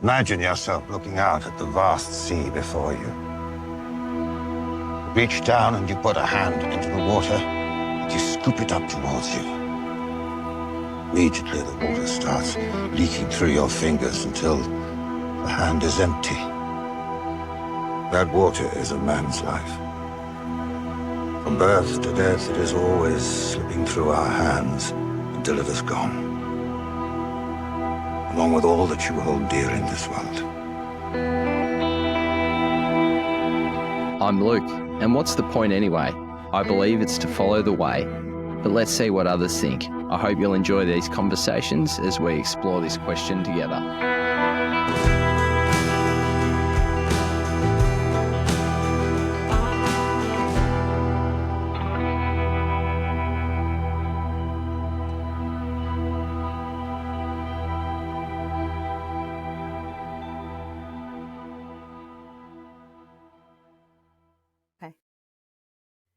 Imagine yourself looking out at the vast sea before you. Reach down and you put a hand into the water and you scoop it up towards you. Immediately the water starts leaking through your fingers until the hand is empty. That water is a man's life. From birth to death, it is always slipping through our hands until it is gone, along with all that you hold dear in this world. I'm Luke, and what's the point anyway? I believe it's to follow the way, but let's see what others think. I hope you'll enjoy these conversations as we explore this question together.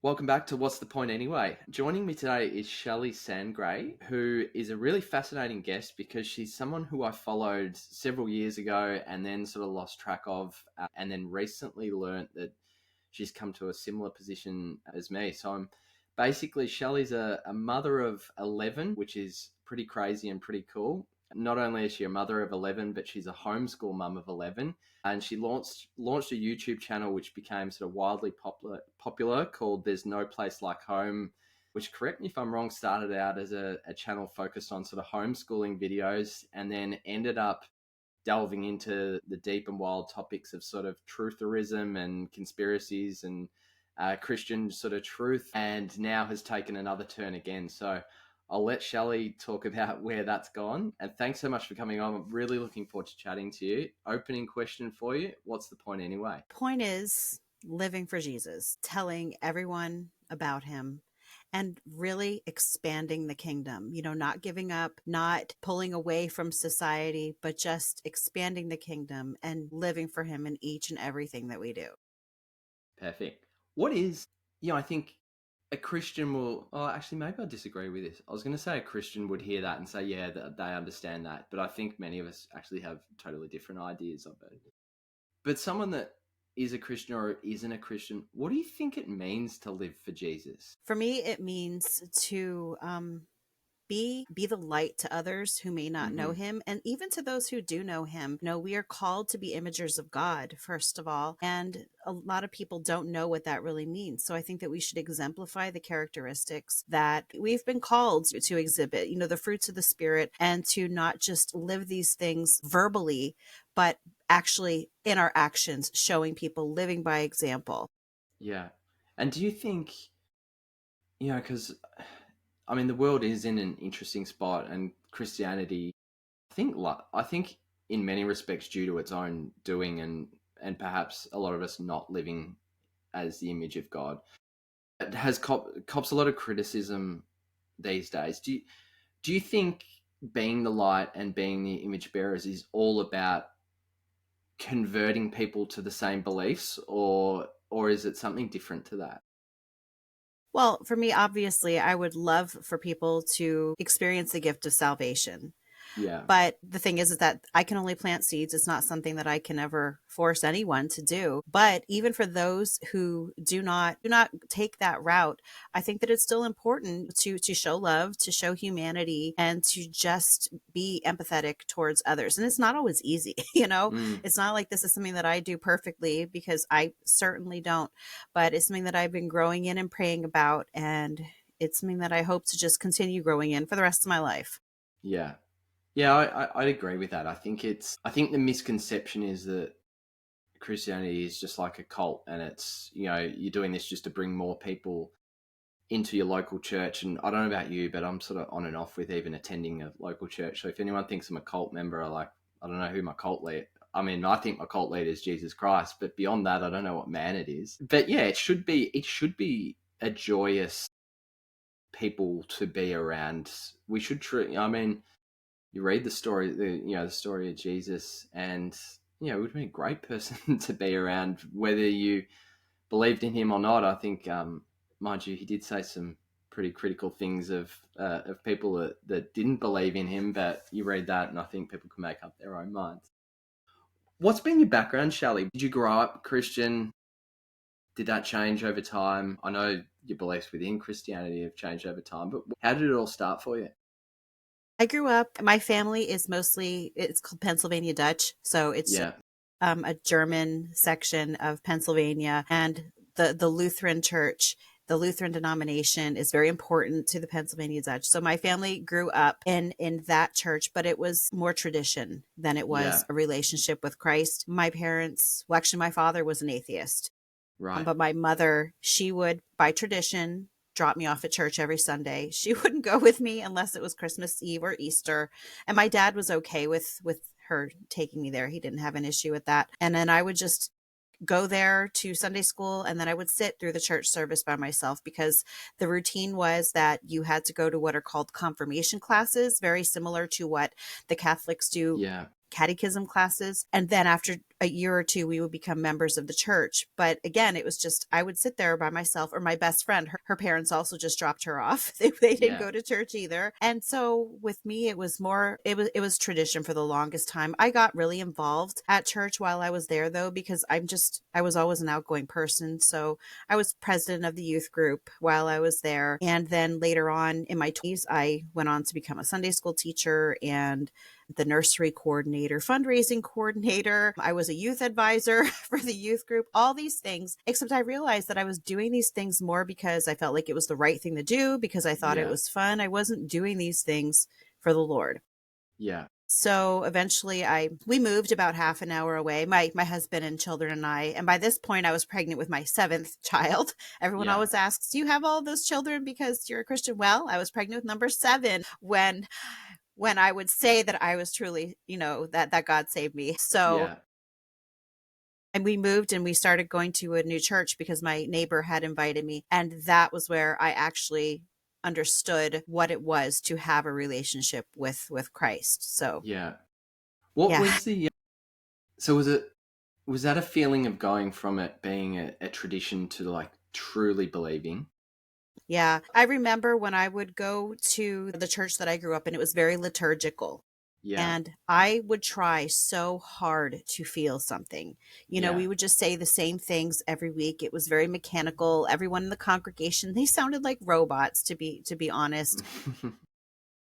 Welcome back to What's the Point Anyway? Joining me today is Shelley Sangray, who is a really fascinating guest because she's someone who I followed several years ago and then sort of lost track of, and then recently learnt that she's come to a similar position as me. So Shelley's a mother of 11, which is pretty crazy and pretty cool. Not only is she a mother of 11, but she's a homeschool mum of 11. And she launched a YouTube channel which became sort of wildly popular called There's No Place Like Home, which, correct me if I'm wrong, started out as a channel focused on sort of homeschooling videos and then ended up delving into the deep and wild topics of sort of trutherism and conspiracies and Christian sort of truth, and now has taken another turn again. So I'll let Shelley talk about where that's gone. And thanks so much for coming on. I'm really looking forward to chatting to you. Opening question for you. What's the point anyway? Point is living for Jesus, telling everyone about him, and really expanding the kingdom, not giving up, not pulling away from society, but just expanding the kingdom and living for him in each and everything that we do. Perfect. What is, I think a Christian will, actually, maybe I disagree with this. I was going to say a Christian would hear that and say, yeah, they understand that. But I think many of us actually have totally different ideas of it. But someone that is a Christian or isn't a Christian, what do you think it means to live for Jesus? For me, it means to be the light to others who may not know him, and even to those who do know him. We are called to be imagers of God, first of all, and a lot of people don't know what that really means. So I think that we should exemplify the characteristics that we've been called to exhibit, the fruits of the Spirit, and to not just live these things verbally, but actually in our actions, showing people, living by example. Yeah. And do you think, because the world is in an interesting spot, and Christianity, I think in many respects, due to its own doing and perhaps a lot of us not living as the image of God, it has cops a lot of criticism these days. Do you think being the light and being the image bearers is all about converting people to the same beliefs, or is it something different to that? Well, for me, obviously, I would love for people to experience the gift of salvation. Yeah. But the thing is that I can only plant seeds. It's not something that I can ever force anyone to do. But even for those who do not take that route, I think that it's still important to show love, to show humanity, and to just be empathetic towards others. And it's not always easy, It's not like this is something that I do perfectly, because I certainly don't. But it's something that I've been growing in and praying about, and it's something that I hope to just continue growing in for the rest of my life. Yeah. Yeah, I'd agree with that. I think the misconception is that Christianity is just like a cult, and it's, you're doing this just to bring more people into your local church. And I don't know about you, but I'm sort of on and off with even attending a local church. So if anyone thinks I'm a cult member, I don't know who my cult leader. I think my cult leader is Jesus Christ, but beyond that, I don't know what man it is. But yeah, it should be a joyous people to be around. We should you read the story, the story of Jesus, and it would be a great person to be around, whether you believed in him or not. I think, mind you, he did say some pretty critical things of people that didn't believe in him, but you read that, and I think people can make up their own minds. What's been your background, Shelley? Did you grow up Christian? Did that change over time? I know your beliefs within Christianity have changed over time, but how did it all start for you? I grew up, my family is mostly, it's called Pennsylvania Dutch. So it's Yeah, a German section of Pennsylvania, and the Lutheran church, the Lutheran denomination is very important to the Pennsylvania Dutch. So my family grew up in that church, but it was more tradition than it yeah, was a relationship with Christ. My parents, well, actually, my father was an atheist. right. But my mother, she would, by tradition, drop me off at church every Sunday. She wouldn't go with me unless it was Christmas Eve or Easter. And my dad was okay with her taking me there. He didn't have an issue with that. And then I would just go there to Sunday school, and then I would sit through the church service by myself, because the routine was that you had to go to what are called confirmation classes, very similar to what the Catholics do, Yeah, catechism classes. And then after a year or two, we would become members of the church. But again, it was just, I would sit there by myself, or my best friend, her parents also just dropped her off. They didn't yeah, go to church either. And so with me, it was more, it was tradition for the longest time. I got really involved at church while I was there, though, because I was always an outgoing person. So I was president of the youth group while I was there. And then later on in my 20s, I went on to become a Sunday school teacher and the nursery coordinator, fundraising coordinator. I was a youth advisor for the youth group, all these things, except I realized that I was doing these things more because I felt like it was the right thing to do, because I thought it yeah, was fun. I wasn't doing these things for the Lord. yeah, So eventually we moved about half an hour away, my husband and children and I. And by this point I was pregnant with my seventh child. Everyone yeah, always asks, do you have all those children because you're a Christian? Well, I was pregnant with number 7 when I would say that I was truly, that God saved me. So, yeah, and we moved and we started going to a new church because my neighbor had invited me. And that was where I actually understood what it was to have a relationship with Christ. So, yeah. What yeah. was the so was that a feeling of going from it being a tradition to like truly believing? Yeah. I remember when I would go to the church that I grew up in, it was very liturgical. Yeah, And I would try so hard to feel something. yeah, We would just say the same things every week. It was very mechanical. Everyone in the congregation, they sounded like robots, to be honest.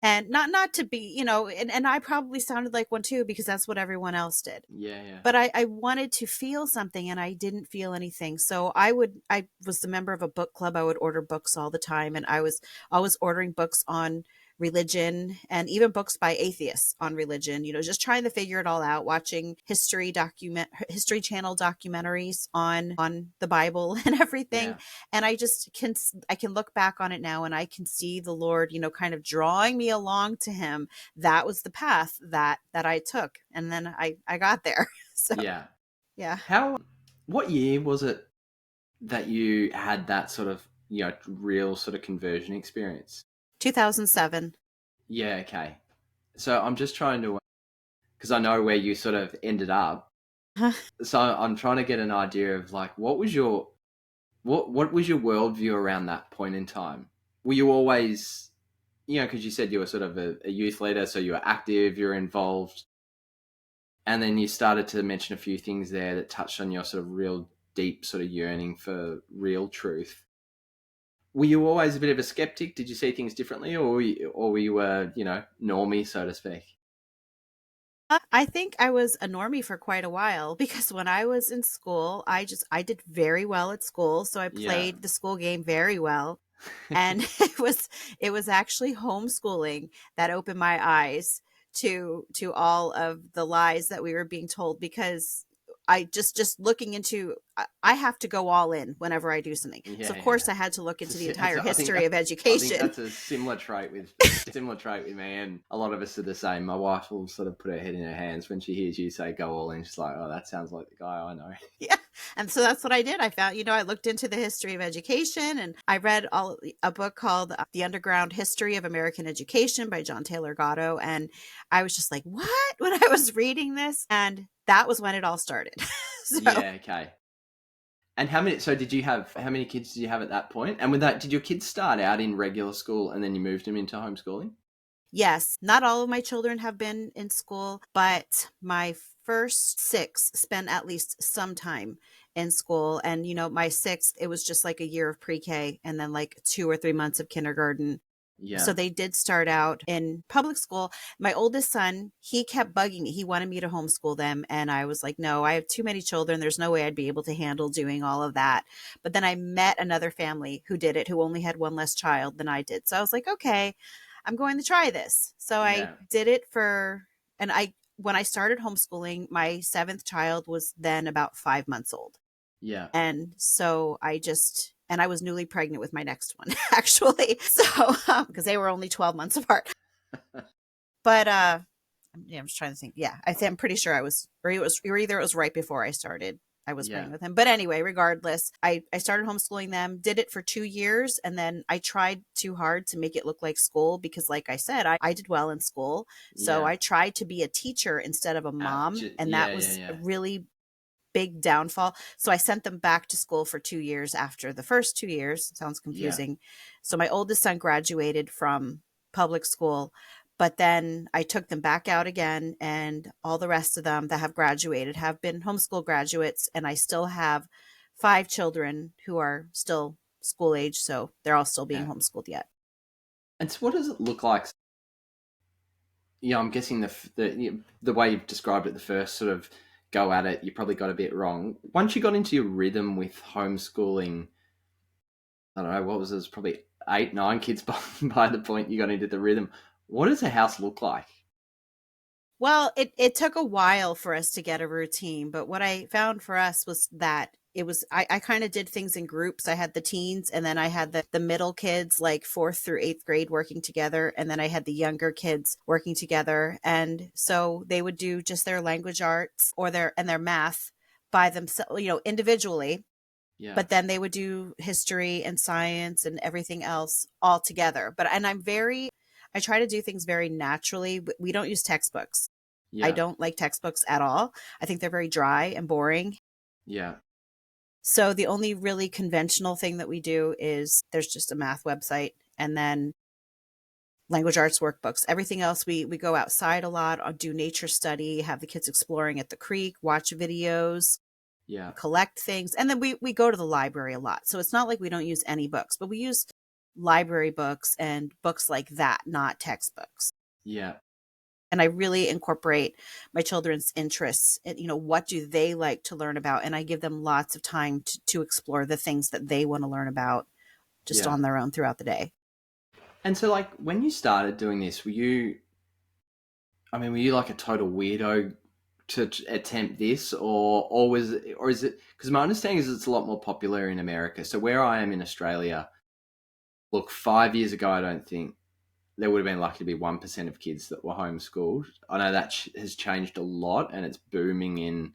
And not to be, and I probably sounded like one too, because that's what everyone else did. yeah, yeah, But I wanted to feel something and I didn't feel anything. So I was the member of a book club. I would order books all the time. And I was always ordering books on religion, and even books by atheists on religion, just trying to figure it all out, watching history channel documentaries on the Bible and everything. yeah, And I can look back on it now and I can see the Lord, kind of drawing me along to him. That was the path that I took. And then I got there. So, yeah. yeah. How? What year was it that you had that sort of real sort of conversion experience? 2007. Yeah, okay. So I'm just trying to, because I know where you sort of ended up. So I'm trying to get an idea of like what was your worldview around that point in time? Were you always, because you said you were sort of a youth leader, so you were active, you're involved, and then you started to mention a few things there that touched on your sort of real deep sort of yearning for real truth. Were you always a bit of a skeptic? Did you see things differently, or were you a normie, so to speak? I think I was a normie for quite a while, because when I was in school, I did very well at school, so I Yeah. played the school game very well. And it was actually homeschooling that opened my eyes to all of the lies that we were being told, because I just looking into, I have to go all in whenever I do something. So Yeah, of yeah. course I had to look into the It's entire I think history of I think education. that's a similar trait with me, and a lot of us are the same. My wife will sort of put her head in her hands when she hears you say "go all in." She's like, "Oh, that sounds like the guy I know." Yeah. And so that's what I did. I found, I looked into the history of education, and I read a book called The Underground History of American Education by John Taylor Gatto. And I was just like, what? When I was reading this. And that was when it all started. So Yeah. Okay. And how many? So did you have? How many kids did you have at that point? And with that, did your kids start out in regular school and then you moved them into homeschooling? yes, not all of my children have been in school, but my first 6 spent at least some time in school. And, my 6th, it was just like a year of pre-K and then like 2 or 3 months of kindergarten. Yeah. So they did start out in public school. My oldest son, he kept bugging me. He wanted me to homeschool them. And I was like, no, I have too many children. There's no way I'd be able to handle doing all of that. But then I met another family who did it, who only had one less child than I did. So I was like, okay, I'm going to try this. So I did it when I started homeschooling, my 7th child was then about 5 months old. Yeah. And so I was newly pregnant with my next one, actually. So, because they were only 12 months apart. But I'm just trying to think. Yeah, I'm pretty sure either it was right before I started. I was pregnant with him. But anyway, regardless, I started homeschooling them, did it for 2 years. And then I tried too hard to make it look like school because, like I said, I did well in school. So I tried to be a teacher instead of a mom. And that was a really big downfall. So I sent them back to school for 2 years after the first 2 years. Sounds confusing. Yeah. So my oldest son graduated from public school, but then I took them back out again, and all the rest of them that have graduated have been homeschool graduates. And I still have 5 children who are still school age. So they're all still being homeschooled yet. And so what does it look like? Yeah, I'm guessing the way you've described it, the first sort of go at it, you probably got a bit wrong. Once you got into your rhythm with homeschooling, I don't know, what was it? Probably 8, 9 kids by the point you got into the rhythm. What does a house look like? Well, it took a while for us to get a routine, but what I found for us was that I kind of did things in groups. I had the teens, and then I had the middle kids, like 4th through 8th grade, working together. And then I had the younger kids working together. And so they would do just their language arts or their math by themselves, individually. Yeah. But then they would do history and science and everything else all together. I try to do things very naturally. We don't use textbooks. Yeah. I don't like textbooks at all. I think they're very dry and boring. Yeah. So the only really conventional thing that we do is there's just a math website and then language arts workbooks. Everything else, we go outside a lot, do nature study, have the kids exploring at the creek, watch videos, collect things. And then we go to the library a lot. So it's not like we don't use any books, but we use library books and books like that, not textbooks. Yeah. And I really incorporate my children's interests. What do they like to learn about? And I give them lots of time to explore the things that they want to learn about just on their own throughout the day. And so, like, when you started doing this, were you like a total weirdo to attempt this, or is it, because my understanding is it's a lot more popular in America. So where I am in Australia, look, 5 years ago, I don't think there would have been lucky to be 1% of kids that were homeschooled. I know that has changed a lot, and it's booming in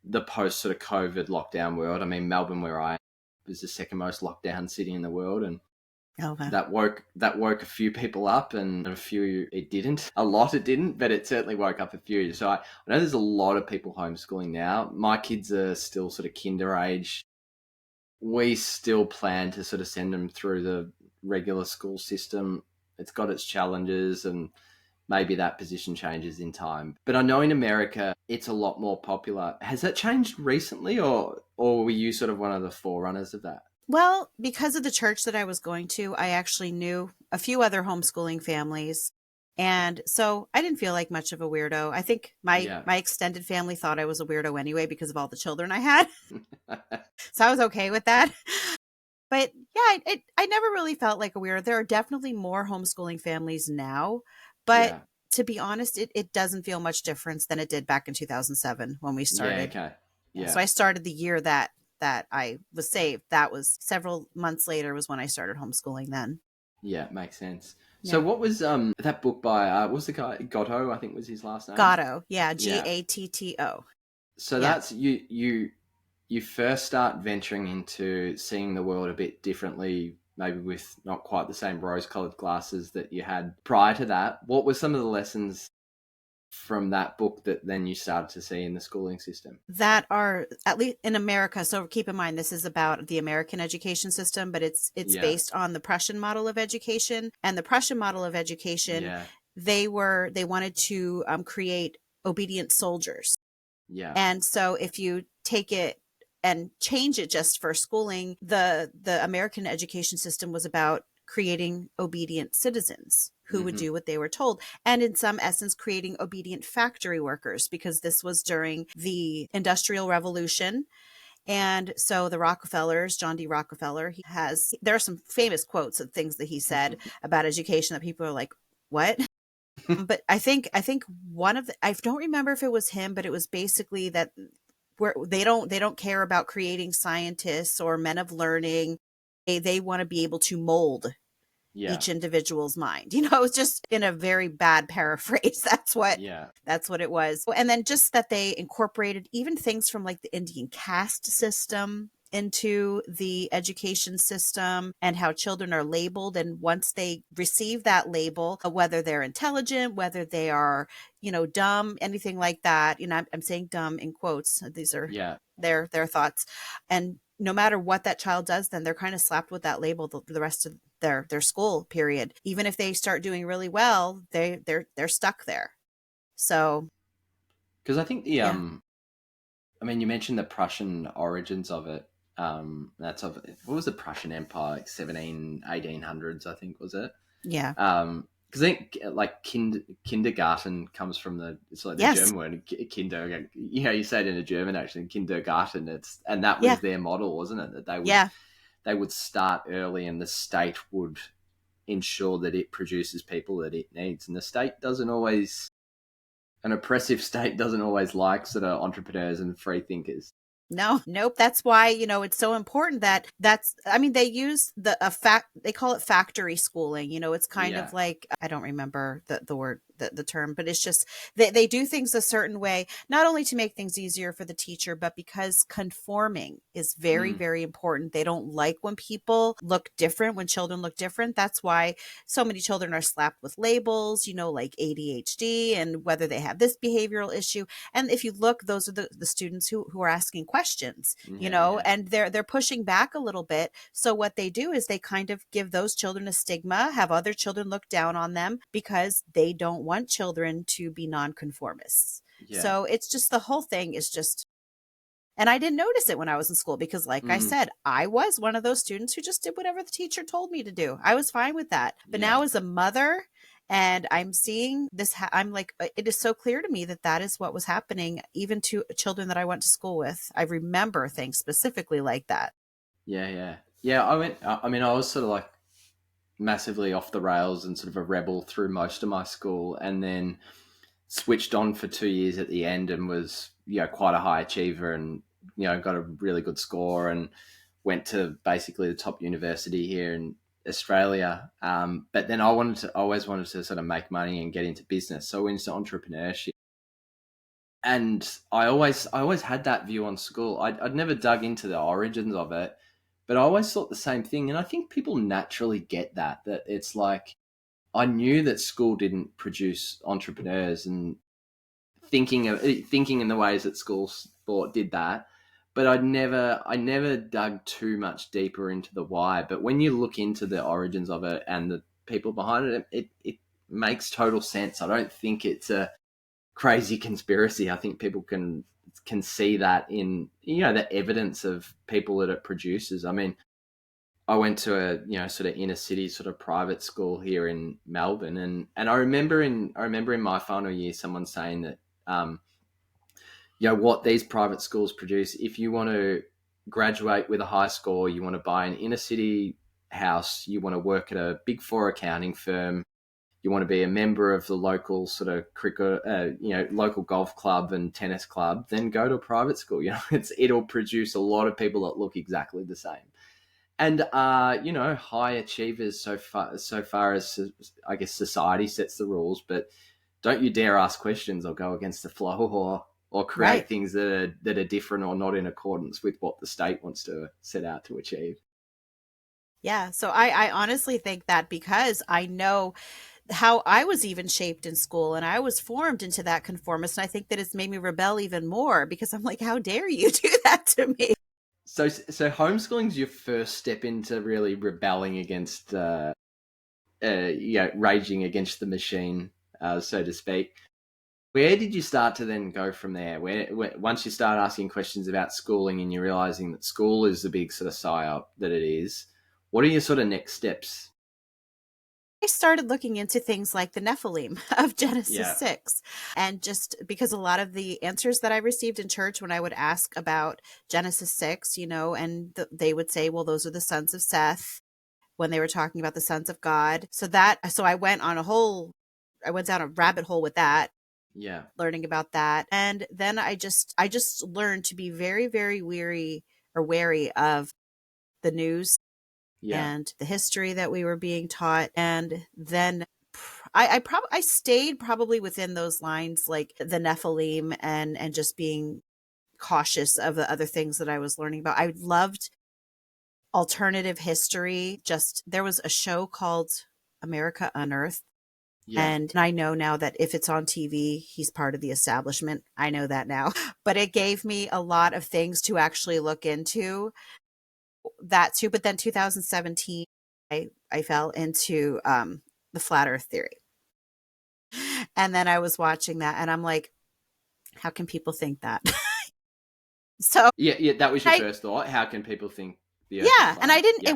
the post sort of COVID lockdown world. I mean, Melbourne, where I am, is the second most locked down city in the world, and that woke a few people up, and a few it didn't. A lot it didn't, but it certainly woke up a few. So I know there's a lot of people homeschooling now. My kids are still sort of kinder age. We still plan to sort of send them through the regular school system. It's got its challenges, and maybe that position changes in time. But I know in America, it's a lot more popular. Has that changed recently, or were you sort of one of the forerunners of that? Well, because of the church that I was going to, I actually knew a few other homeschooling families. And so I didn't feel like much of a weirdo. I think my extended family thought I was a weirdo anyway because of all the children I had. So I was okay with that. But yeah, I never really felt like a weirdo. There are definitely more homeschooling families now. But to be honest, it doesn't feel much difference than it did back in 2007 when we started. Yeah, okay. Yeah. So I started the year that I was saved. That was several months later was when I started homeschooling then. Yeah, makes sense. Yeah. So what was that book by, what was the guy, Gatto, I think was his last name? Gatto, Gatto. So that's, you first start venturing into seeing the world a bit differently, maybe with not quite the same rose-colored glasses that you had prior to that. What were some of the lessons from that book that then you started to see in the schooling system? That are, at least in America, so keep in mind this is about the American education system, but it's based on the Prussian model of education. And the Prussian model of education, they wanted to create obedient soldiers. Yeah. And so if you take it and change it just for schooling, the American education system was about creating obedient citizens who would do what they were told, and in some essence creating obedient factory workers, because this was during the Industrial Revolution. And so the Rockefellers, John D. Rockefeller, there are some famous quotes of things that he said about education that people are like, what? But I think one of I don't remember if it was him, but it was basically that where they don't care about creating scientists or men of learning. They want to be able to mold Yeah. each individual's mind. It's just in a very bad paraphrase. Yeah. That's what it was. And then just that they incorporated even things from like the Indian caste system into the education system, and how children are labeled. And once they receive that label, whether they're intelligent, whether they are, dumb, anything like that, I'm saying dumb in quotes. These are Yeah. their thoughts. And no matter what that child does, then they're kind of slapped with that label the rest of their school period. Even if they start doing really well, they're stuck there. So Because I think yeah. I mean, you mentioned the Prussian origins of it. That's of what was the Prussian Empire, like 1800s, I think, was it? Yeah. Because I think like kindergarten comes from it's like the Yes. German word kinder. You say it in a German actually, kindergarten. And that Yeah. was their model, wasn't it? That Yeah. they would start early, and the state would ensure that it produces people that it needs. And the state doesn't always, an oppressive state doesn't always like sort of entrepreneurs and free thinkers. No, nope. That's why, it's so important they use they call it factory schooling. It's kind Yeah. of like, I don't remember the word, the term, but it's just, they do things a certain way, not only to make things easier for the teacher, but because conforming is very, very important. They don't like when people look different, when children look different. That's why so many children are slapped with labels, like ADHD, and whether they have this behavioral issue. And if you look, those are the students who are asking questions, Yeah. and they're pushing back a little bit. So what they do is they kind of give those children a stigma, have other children look down on them, because they don't want children to be nonconformists. Yeah. So it's just, the whole thing is just, and I didn't notice it when I was in school, because like I said, I was one of those students who just did whatever the teacher told me to do. I was fine with that. But now as a mother, and I'm seeing this, I'm like, it is so clear to me that is what was happening, even to children that I went to school with. I remember things specifically like that. Yeah. I mean, I was sort of like massively off the rails and sort of a rebel through most of my school, and then switched on for 2 years at the end, and was, quite a high achiever, and, got a really good score, and went to basically the top university here in Australia. But then I always wanted to sort of make money and get into business. So I went into entrepreneurship. And I always had that view on school. I'd never dug into the origins of it, but I always thought the same thing. And I think people naturally get that it's like, I knew that school didn't produce entrepreneurs, and thinking in the ways that schools thought did that. But I never dug too much deeper into the why. But when you look into the origins of it and the people behind it makes total sense. I don't think it's a crazy conspiracy. I think people can see that in, the evidence of people that it produces. I mean, I went to a, sort of inner city sort of private school here in Melbourne, and I remember in my final year someone saying that what these private schools produce, if you want to graduate with a high score, you want to buy an inner city house, you want to work at a Big Four accounting firm, you want to be a member of the local sort of cricket, local golf club and tennis club, then go to a private school. It'll produce a lot of people that look exactly the same, and high achievers so far as, I guess, society sets the rules. But don't you dare ask questions or go against the flow, or create Right. things that are different or not in accordance with what the state wants to set out to achieve. Yeah. So I honestly think that, because I know how I was even shaped in school, and I was formed into that conformist. And I think that it's made me rebel even more, because I'm like, how dare you do that to me? So homeschooling is your first step into really rebelling against, raging against the machine, so to speak. Where did you start to then go from there? Where once you start asking questions about schooling and you're realizing that school is the big sort of psyop that it is, what are your sort of next steps? I started looking into things like the Nephilim of Genesis Yeah. 6. And just because a lot of the answers that I received in church when I would ask about Genesis 6, and they would say, well, those are the sons of Seth when they were talking about the sons of God. So I went I went down a rabbit hole with that, Yeah. learning about that. And then I just learned to be very, very wary of the news Yeah. and the history that we were being taught. And then I stayed probably within those lines, like the Nephilim, and just being cautious of the other things that I was learning about. I loved alternative history. Just there was a show called America Unearthed. Yeah. And I know now that if it's on TV, he's part of the establishment. I know that now. But it gave me a lot of things to actually look into that too. But then 2017, I fell into the flat earth theory. And then I was watching that and I'm like, how can people think that? So Yeah. Yeah. That was your I first thought. How can people think the earth is yeah, and I flat? didn't Yeah.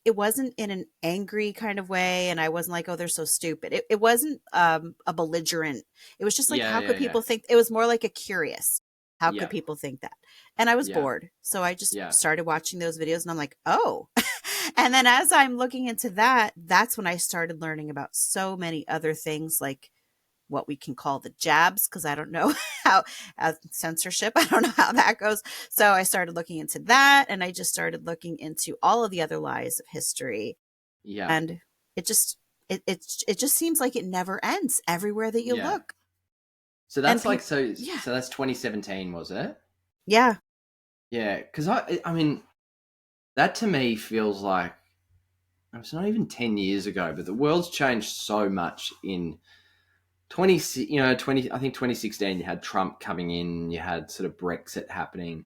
it wasn't in an angry kind of way, and I wasn't like, oh, they're so stupid. It wasn't a belligerent. It was just like, Yeah. how Yeah. could Yeah. people think? It was more like a curious. How could Yeah. people think that? And I was Yeah. bored. So I just Yeah. started watching those videos and I'm like, oh. And then as I'm looking into that, that's when I started learning about so many other things, like what we can call the jabs, because I don't know how censorship, I don't know how that goes. So I started looking into that, and I just started looking into all of the other lies of history, Yeah. and it just it just seems like it never ends everywhere that you Yeah. look. So And that's like people, so. yeah, So that's 2017, was it? yeah, Yeah. Because I mean, that to me feels like it's not even 10 years ago, but the world's changed so much in 20, 20, I think 2016, you had Trump coming in, you had sort of Brexit happening.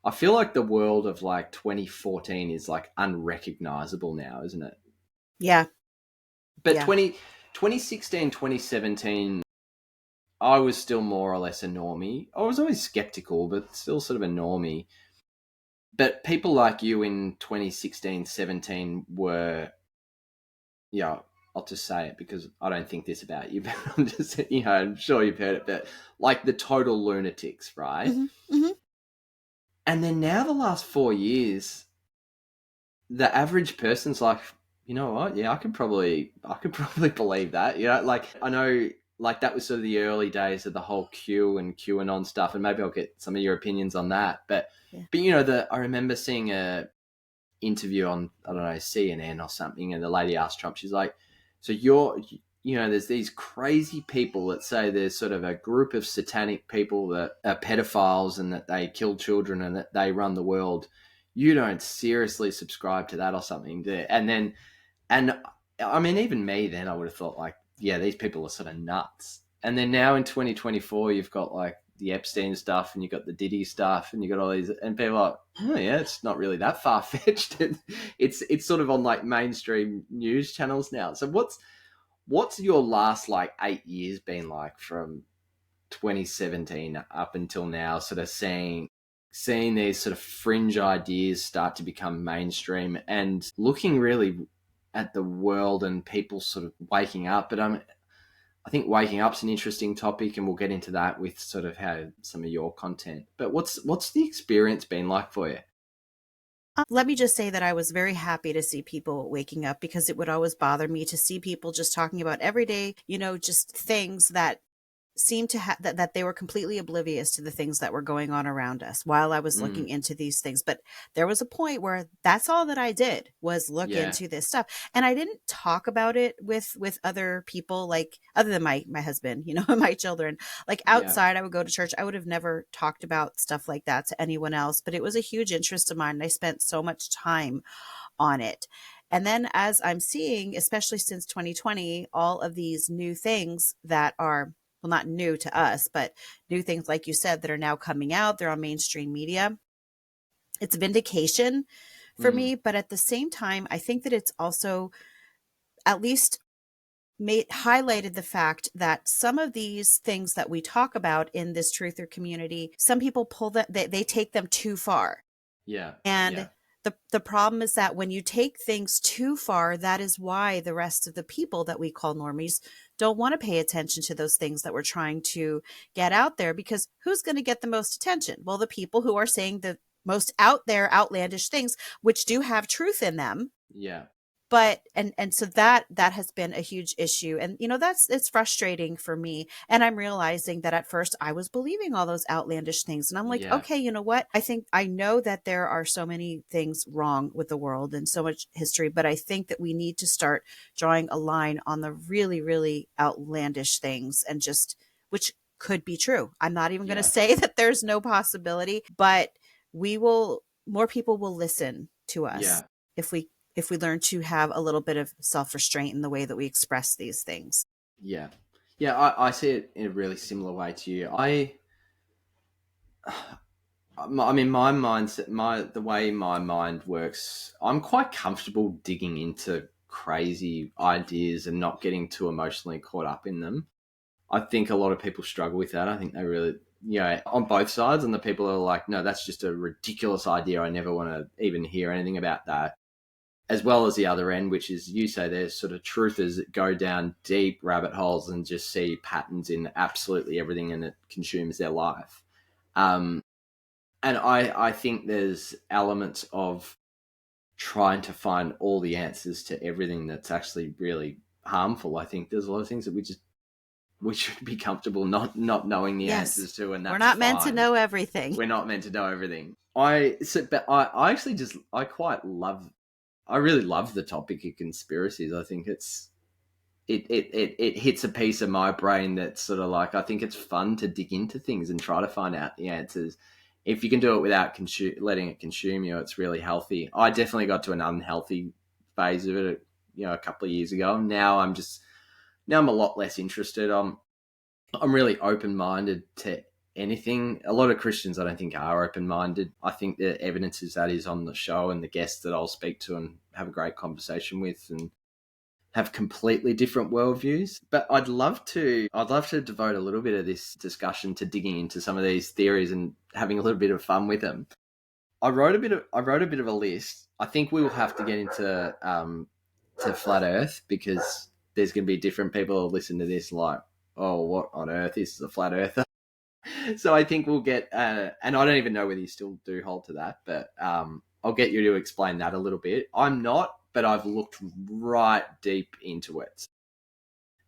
I feel like the world of like 2014 is like unrecognizable now, isn't it? yeah, But yeah. 2016, 2017, I was still more or less a normie. I was always skeptical, but still sort of a normie. But people like you in 2016, 17 were, yeah, I'll just say it because I don't think this about you, but I'm just, I'm sure you've heard it, but like the total lunatics, right? Hmm. Hmm. And then now the last 4 years, the average person's like, you know what? Yeah, I could probably believe that. Like I know, like that was sort of the early days of the whole Q and QAnon stuff, and maybe I'll get some of your opinions on that. Yeah. But I remember seeing a interview on, I don't know, CNN or something, and the lady asked Trump, she's like, so there's these crazy people that say there's sort of a group of satanic people that are pedophiles and that they kill children and that they run the world. You don't seriously subscribe to that or something, do you? And I mean, even me then, I would have thought like, yeah, these people are sort of nuts. And then now in 2024, you've got like the Epstein stuff and you've got the Diddy stuff and you've got all these, and people are like, oh yeah, it's not really that far fetched. It's sort of on like mainstream news channels now. So what's your last like 8 years been like from 2017 up until now, sort of seeing these sort of fringe ideas start to become mainstream and looking really at the world and people sort of waking up. But I think waking up's an interesting topic, and we'll get into that with sort of how some of your content. But what's the experience been like for you? Let me just say that I was very happy to see people waking up, because it would always bother me to see people just talking about everyday, just things that seemed to have that they were completely oblivious to the things that were going on around us while I was looking Mm, into these things. But there was a point where that's all that I did was look yeah, into this stuff. And I didn't talk about it with other people, like other than my husband, and my children. Like yeah, outside, I would go to church. I would have never talked about stuff like that to anyone else, but it was a huge interest of mine. And I spent so much time on it. And then as I'm seeing, especially since 2020, all of these new things that are, well, not new to us, but new things, like you said, that are now coming out, they're on mainstream media. It's vindication for mm, me. But at the same time, I think that it's also, at least highlighted the fact that some of these things that we talk about in this truther community, some people pull that they take them too far. Yeah. And the problem is that when you take things too far, that is why the rest of the people that we call normies don't want to pay attention to those things that we're trying to get out there, because who's going to get the most attention? Well, the people who are saying the most out there outlandish things, which do have truth in them. Yeah. But and so that has been a huge issue. And it's frustrating for me. And I'm realizing that at first I was believing all those outlandish things. And I'm like, okay, you know what? I know that there are so many things wrong with the world and so much history, but I think that we need to start drawing a line on the really, really outlandish things, and just, which could be true. I'm not even going to say that there's no possibility, but more people will listen to us if we learn to have a little bit of self-restraint in the way that we express these things. Yeah. Yeah, I see it in a really similar way to you. I mean, my mindset, the way my mind works, I'm quite comfortable digging into crazy ideas and not getting too emotionally caught up in them. I think a lot of people struggle with that. I think they really, on both sides, and the people are like, no, that's just a ridiculous idea. I never want to even hear anything about that. As well as the other end, which is, you say, there's sort of truthers that go down deep rabbit holes and just see patterns in absolutely everything, and it consumes their life. And I think there's elements of trying to find all the answers to everything that's actually really harmful. I think there's a lot of things that we should be comfortable not knowing the answers to, and that's we're not meant to fine. know everything. We're not meant to know everything. I really love the topic of conspiracies. I think it hits a piece of my brain that's sort of like, I think it's fun to dig into things and try to find out the answers. If you can do it without letting it consume you, it's really healthy. I definitely got to an unhealthy phase of it, a couple of years ago. Now I'm a lot less interested. I'm really open-minded to anything. A lot of Christians, I don't think, are open-minded. I think the evidence is on the show, and the guests that I'll speak to and have a great conversation with and have completely different worldviews. But I'd love to devote a little bit of this discussion to digging into some of these theories and having a little bit of fun with them. I wrote a bit of a list. I think we will have to get into to flat Earth, because there's going to be different people who listen to this like, oh, what on earth is a flat earther? So I think we'll get, and I don't even know whether you still do hold to that, but I'll get you to explain that a little bit. I'm not, but I've looked right deep into it,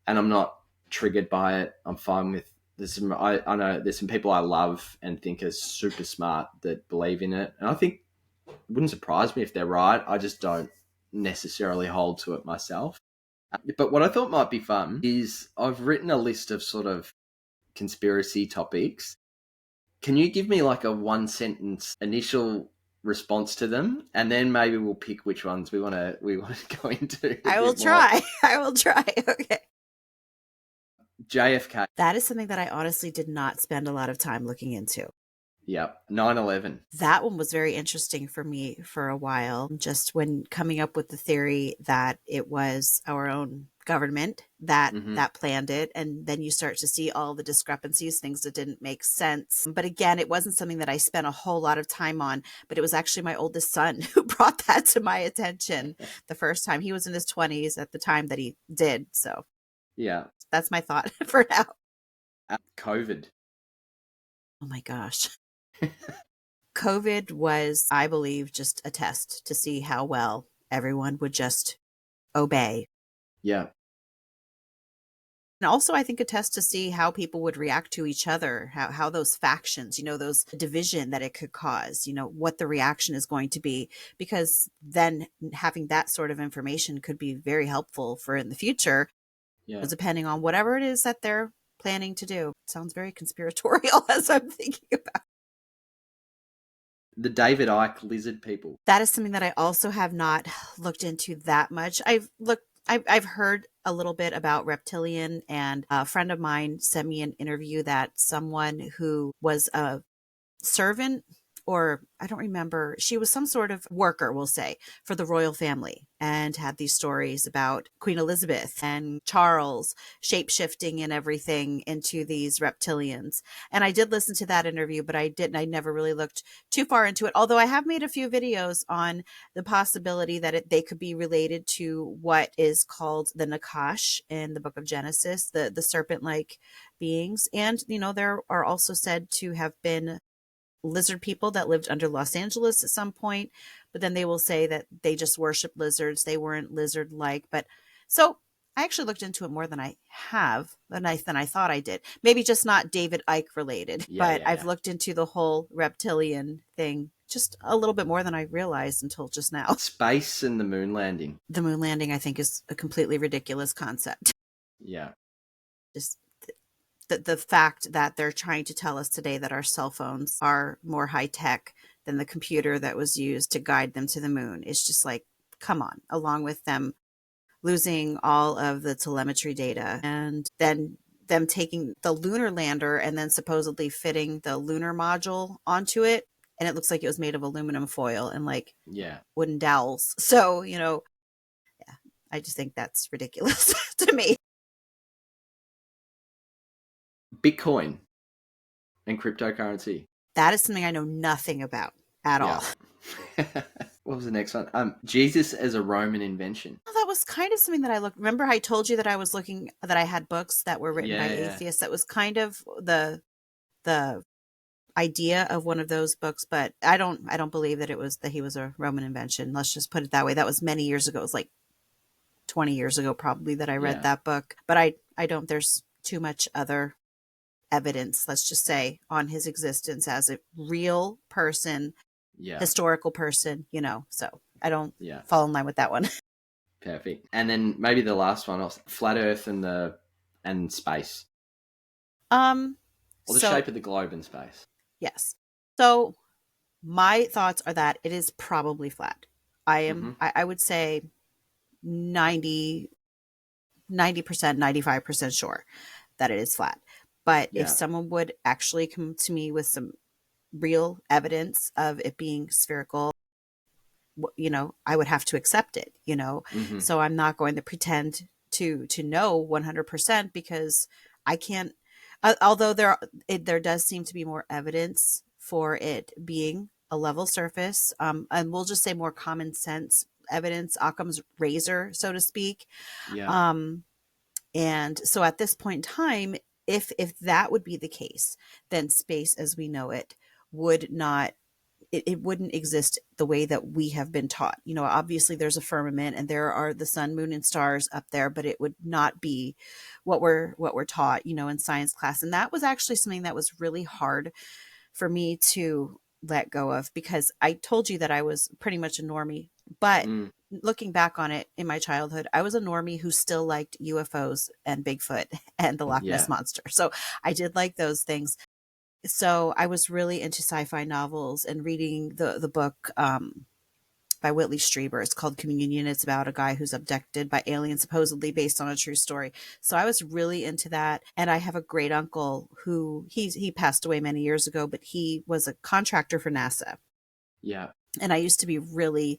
and I'm not triggered by it. I'm fine with this. I know there's some people I love and think are super smart that believe in it, and I think it wouldn't surprise me if they're right. I just don't necessarily hold to it myself. But what I thought might be fun is I've written a list of sort of conspiracy topics. Can you give me like a one sentence initial response to them, and then maybe we'll pick which ones we want to go into? I will try. Okay. JFK. That is something that I honestly did not spend a lot of time looking into. Yep. 9/11. That one was very interesting for me for a while, just when coming up with the theory that it was our own government that planned it. And then you start to see all the discrepancies, things that didn't make sense. But again, it wasn't something that I spent a whole lot of time on, but it was actually my oldest son who brought that to my attention the first time. He was in his 20s at the time that he did. So yeah, that's my thought for now. COVID. Oh my gosh. COVID was, I believe, just a test to see how well everyone would just obey. Yeah. And also, I think a test to see how people would react to each other, how those factions, those division that it could cause, what the reaction is going to be, because then having that sort of information could be very helpful for in the future, depending on whatever it is that they're planning to do. It sounds very conspiratorial as I'm thinking about. The David Icke lizard people. That is something that I also have not looked into that much. I've heard a little bit about reptilian, and a friend of mine sent me an interview that someone who was a servant or I don't remember, she was some sort of worker, we'll say, for the royal family, and had these stories about Queen Elizabeth and Charles shape-shifting and everything into these reptilians. And I did listen to that interview, but I never really looked too far into it. Although I have made a few videos on the possibility that they could be related to what is called the Nakash in the book of Genesis, the serpent-like beings. And, there are also said to have been lizard people that lived under Los Angeles at some point, but then they will say that they just worship lizards. They weren't lizard like. But so I actually looked into it more than I have, than I thought I did. Maybe just not David Icke related, but I've looked into the whole reptilian thing just a little bit more than I realized until just now. Space and the moon landing. The moon landing, I think, is a completely ridiculous concept. Yeah. Just the fact that they're trying to tell us today that our cell phones are more high tech than the computer that was used to guide them to the moon is just like, come on, along with them losing all of the telemetry data, and then them taking the lunar lander and then supposedly fitting the lunar module onto it. And it looks like it was made of aluminum foil and like wooden dowels. So, I just think that's ridiculous to me. Bitcoin and cryptocurrency. That is something I know nothing about at all. What was the next one? Jesus as a Roman invention. Well, that was kind of something that I looked. Remember, I told you that I was looking, that I had books that were written by atheists. That was kind of the idea of one of those books, but I don't believe that he was a Roman invention. Let's just put it that way. That was many years ago. It was like 20 years ago, probably, that I read that book. But I don't. There's too much other evidence, let's just say, on his existence as a real person, historical person, so I don't fall in line with that one. Perfect. And then maybe the last one, flat earth and space. Or the shape of the globe in space. Yes. So my thoughts are that it is probably flat. I would say 90%, 95% sure that it is flat. But if someone would actually come to me with some real evidence of it being spherical, I would have to accept it, So I'm not going to pretend to know 100% because I can't, although there does seem to be more evidence for it being a level surface, and we'll just say more common sense evidence, Occam's razor, so to speak. And so at this point in time, if that would be the case, then space as we know it would not, it wouldn't exist the way that we have been taught. Obviously there's a firmament and there are the sun, moon, and stars up there, but it would not be what we're taught, in science class. And that was actually something that was really hard for me to let go of, because I told you that I was pretty much a normie, but looking back on it in my childhood, I was a normie who still liked UFOs and Bigfoot and the Loch Ness Monster. So I did like those things. So I was really into sci-fi novels and reading the book by Whitley Strieber. It's called Communion. It's about a guy who's abducted by aliens, supposedly based on a true story. So I was really into that. And I have a great uncle who he passed away many years ago, but he was a contractor for NASA. Yeah. And I used to be really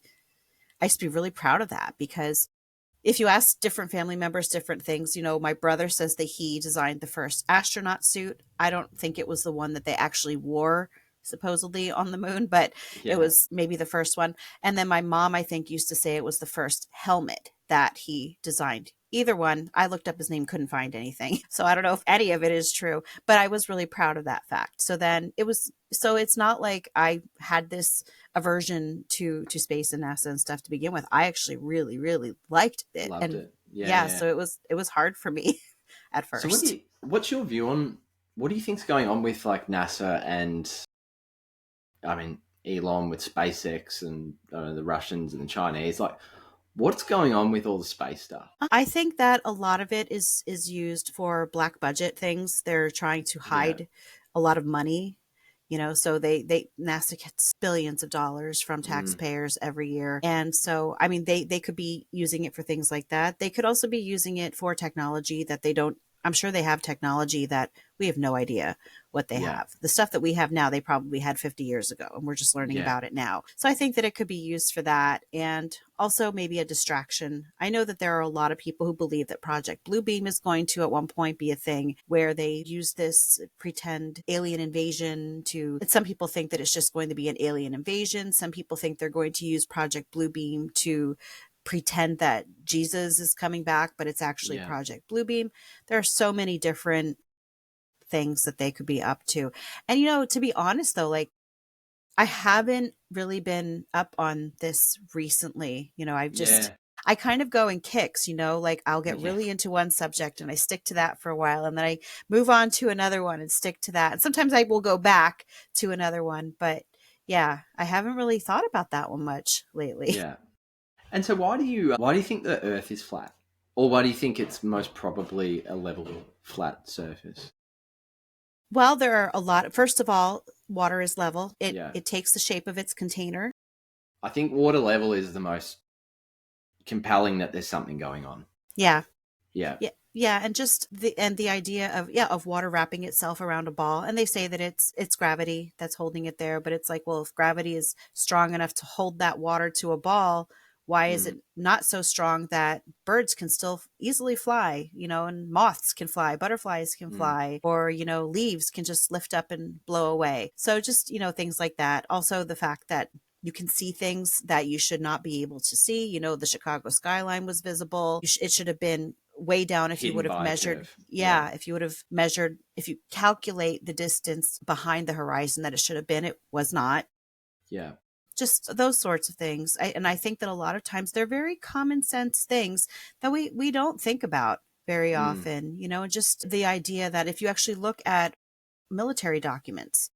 proud of that, because if you ask different family members different things, my brother says that he designed the first astronaut suit. I don't think it was the one that they actually wore supposedly on the moon, but it was maybe the first one. And then my mom, I think, used to say it was the first helmet that he designed. Either one, I looked up his name, couldn't find anything. So I don't know if any of it is true, but I was really proud of that fact. So then it's not like I had this aversion to space and NASA and stuff to begin with. I actually really, really liked it. Loved it. So it was hard for me at first. So what's your view on, what do you think's going on with like NASA and, I mean, Elon with SpaceX and the Russians and the Chinese? Like, what's going on with all the space stuff? I think that a lot of it is used for black budget things. They're trying to hide a lot of money, so NASA gets billions of dollars from taxpayers every year. And so, I mean, they could be using it for things like that. They could also be using it for technology that they don't I'm sure they have technology that we have no idea what they Yeah. have. The stuff that we have now, they probably had 50 years ago, and we're just learning Yeah. about it now. So I think that it could be used for that, and also maybe a distraction. I know that there are a lot of people who believe that Project Bluebeam is going to at one point be a thing where they use this pretend alien invasion to, and some people think that it's just going to be an alien invasion. Some people think they're going to use Project Bluebeam to pretend that Jesus is coming back, but it's actually Yeah. Project Bluebeam. There are so many different things that they could be up to. And, to be honest though, like, I haven't really been up on this recently. Yeah. I kind of go in kicks, like I'll get Yeah. really into one subject and I stick to that for a while, and then I move on to another one and stick to that. And sometimes I will go back to another one, but yeah, I haven't really thought about that one much lately. Yeah. And so why do you think the Earth is flat? Or why do you think it's most probably a level flat surface? Well, there are a lot. First of all, water is level. It Yeah. it takes the shape of its container. I think water level is the most compelling that there's something going on. Yeah. Yeah. Yeah, yeah, and just the idea of water wrapping itself around a ball, and they say that it's gravity that's holding it there, but it's like, well, if gravity is strong enough to hold that water to a ball, why is it not so strong that birds can still easily fly, and moths can fly, butterflies can fly, or leaves can just lift up and blow away. So just things like that. Also the fact that you can see things that you should not be able to see. The Chicago skyline was visible. It should have been way down if you Hidden would have by a measured. curve. Yeah, if you would have measured, if you calculate the distance behind the horizon that it should have been, it was not. Yeah. Just those sorts of things. And I think that a lot of times they're very common sense things that we don't think about very often, and just the idea that if you actually look at military documents,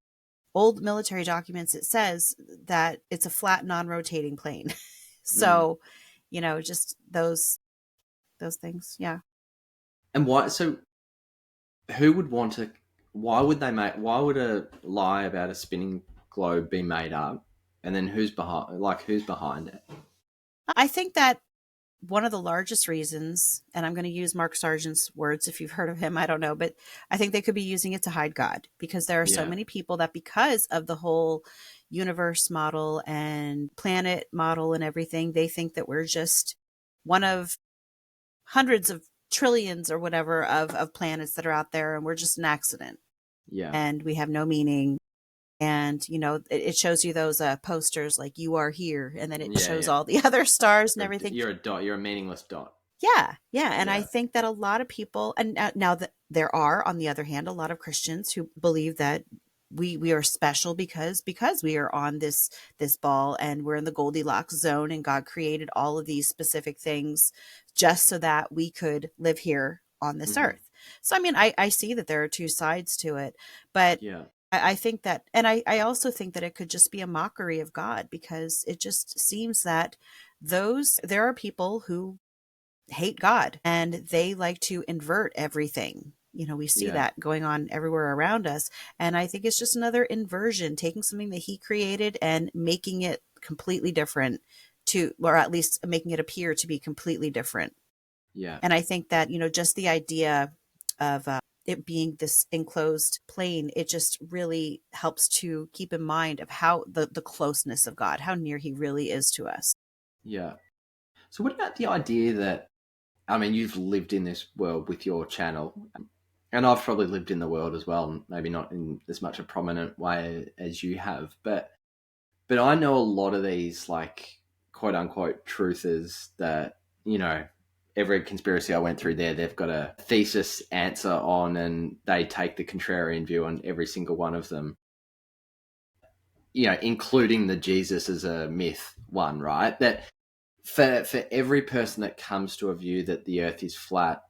old military documents, it says that it's a flat, non-rotating plane. So, just those things. Yeah. And why? So, who would want to? Why would a lie about a spinning globe be made up? And then who's behind? Like, who's behind it? I think that one of the largest reasons, and I'm going to use Mark Sargent's words if you've heard of him, I don't know, but I think they could be using it to hide God, because there are so many people that, because of the whole universe model and planet model and everything, they think that we're just one of hundreds of trillions or whatever of planets that are out there, and we're just an accident. Yeah. And we have no meaning. And it shows you those posters like "you are here," and then it shows all the other stars and everything. You're a dot. You're a meaningless dot. Yeah. And I think that a lot of people, and now that there are, on the other hand, a lot of Christians who believe that we are special because we are on this ball, and we're in the Goldilocks zone, and God created all of these specific things just so that we could live here on this earth. So I mean, I see that there are two sides to it, but I think that, and I also think that it could just be a mockery of God, because it just seems that there are people who hate God and they like to invert everything. We see that going on everywhere around us. And I think it's just another inversion, taking something that he created and making it completely different or at least making it appear to be completely different. Yeah. And I think that, just the idea of it being this enclosed plane, it just really helps to keep in mind of how the closeness of God, how near he really is to us. Yeah. So what about the idea that, I mean, you've lived in this world with your channel, and I've probably lived in the world as well, maybe not in as much a prominent way as you have, but I know a lot of these, like, quote unquote truthers that, every conspiracy I went through there, they've got a thesis answer on, and they take the contrarian view on every single one of them, including the Jesus as a myth one, right? That for every person that comes to a view that the earth is flat,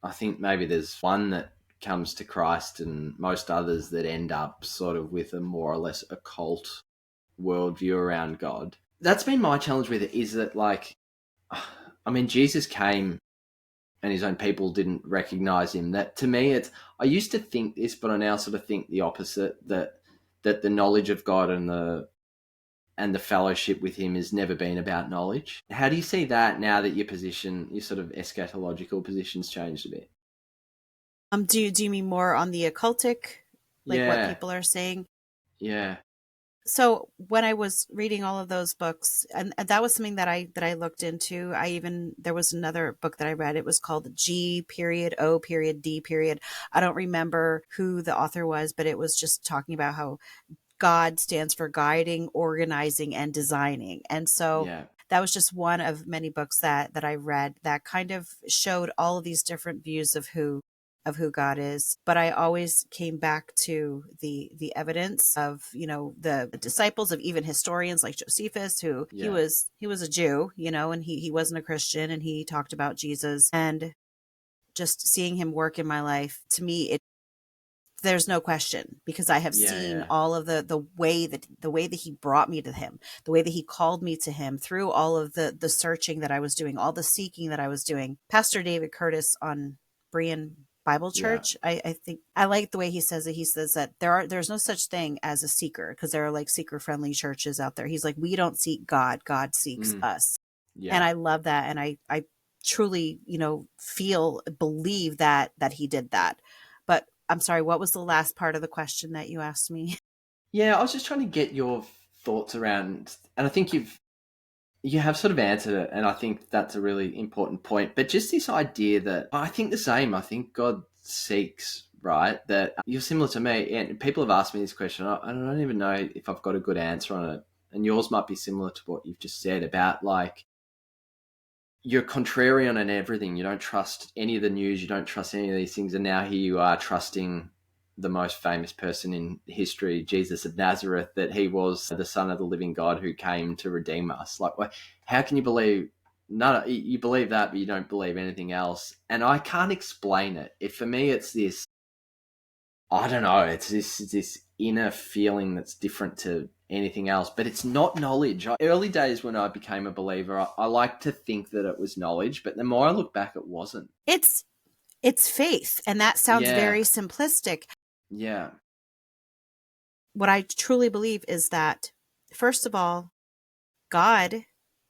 I think maybe there's one that comes to Christ, and most others that end up sort of with a more or less occult worldview around God. That's been my challenge with it, is that, like, I mean, Jesus came and his own people didn't recognize him. That, to me, I used to think this, but I now sort of think the opposite, that the knowledge of God and the fellowship with him has never been about knowledge. How do you see that now that your sort of eschatological position's changed a bit? Do you mean more on the occultic, like what Yeah, people are saying? yeah, So when I was reading all of those books, and that was something that I looked into. There was another book that I read. It was called G period O period D period. I don't remember who the author was, but it was just talking about how God stands for guiding, organizing, and designing. And so yeah, that was just one of many books that I read that kind of showed all of these different views of who God is. But I always came back to the evidence of, the disciples, of even historians like Josephus, who yeah, he was a Jew, and he wasn't a Christian, and he talked about Jesus. And just seeing him work in my life, to me, there's no question, because I have yeah, seen yeah, all of the way that he brought me to him, the way that he called me to him through all of the searching that I was doing, all the seeking that I was doing. Pastor David Curtis on Berean Bible yeah. Church, I think I like the way he says it. He says that there's no such thing as a seeker, because there are like seeker friendly churches out there. He's like, we don't seek God, God seeks Mm, us. And yeah. I love that. And I truly, believe that he did that. But I'm sorry, what was the last part of the question that you asked me? Yeah, I was just trying to get your thoughts around, and I think you have sort of answered it, and I think that's a really important point. But just this idea that I think the same. I think God seeks, right? That you're similar to me, and people have asked me this question. I don't even know if I've got a good answer on it, and yours might be similar to what you've just said about like you're contrarian on everything. You don't trust any of the news. You don't trust any of these things. And now here you are trusting the most famous person in history, Jesus of Nazareth, that he was the son of the living God who came to redeem us. Like, how can you believe? No, you believe that, but you don't believe anything else. And I can't explain it. For me, it's this. I don't know. It's this inner feeling that's different to anything else, but it's not knowledge. Early days when I became a believer, I like to think that it was knowledge, but the more I look back, it wasn't. It's it's faith, and that sounds Yeah, very simplistic. yeah, What I truly believe is that, first of all, God,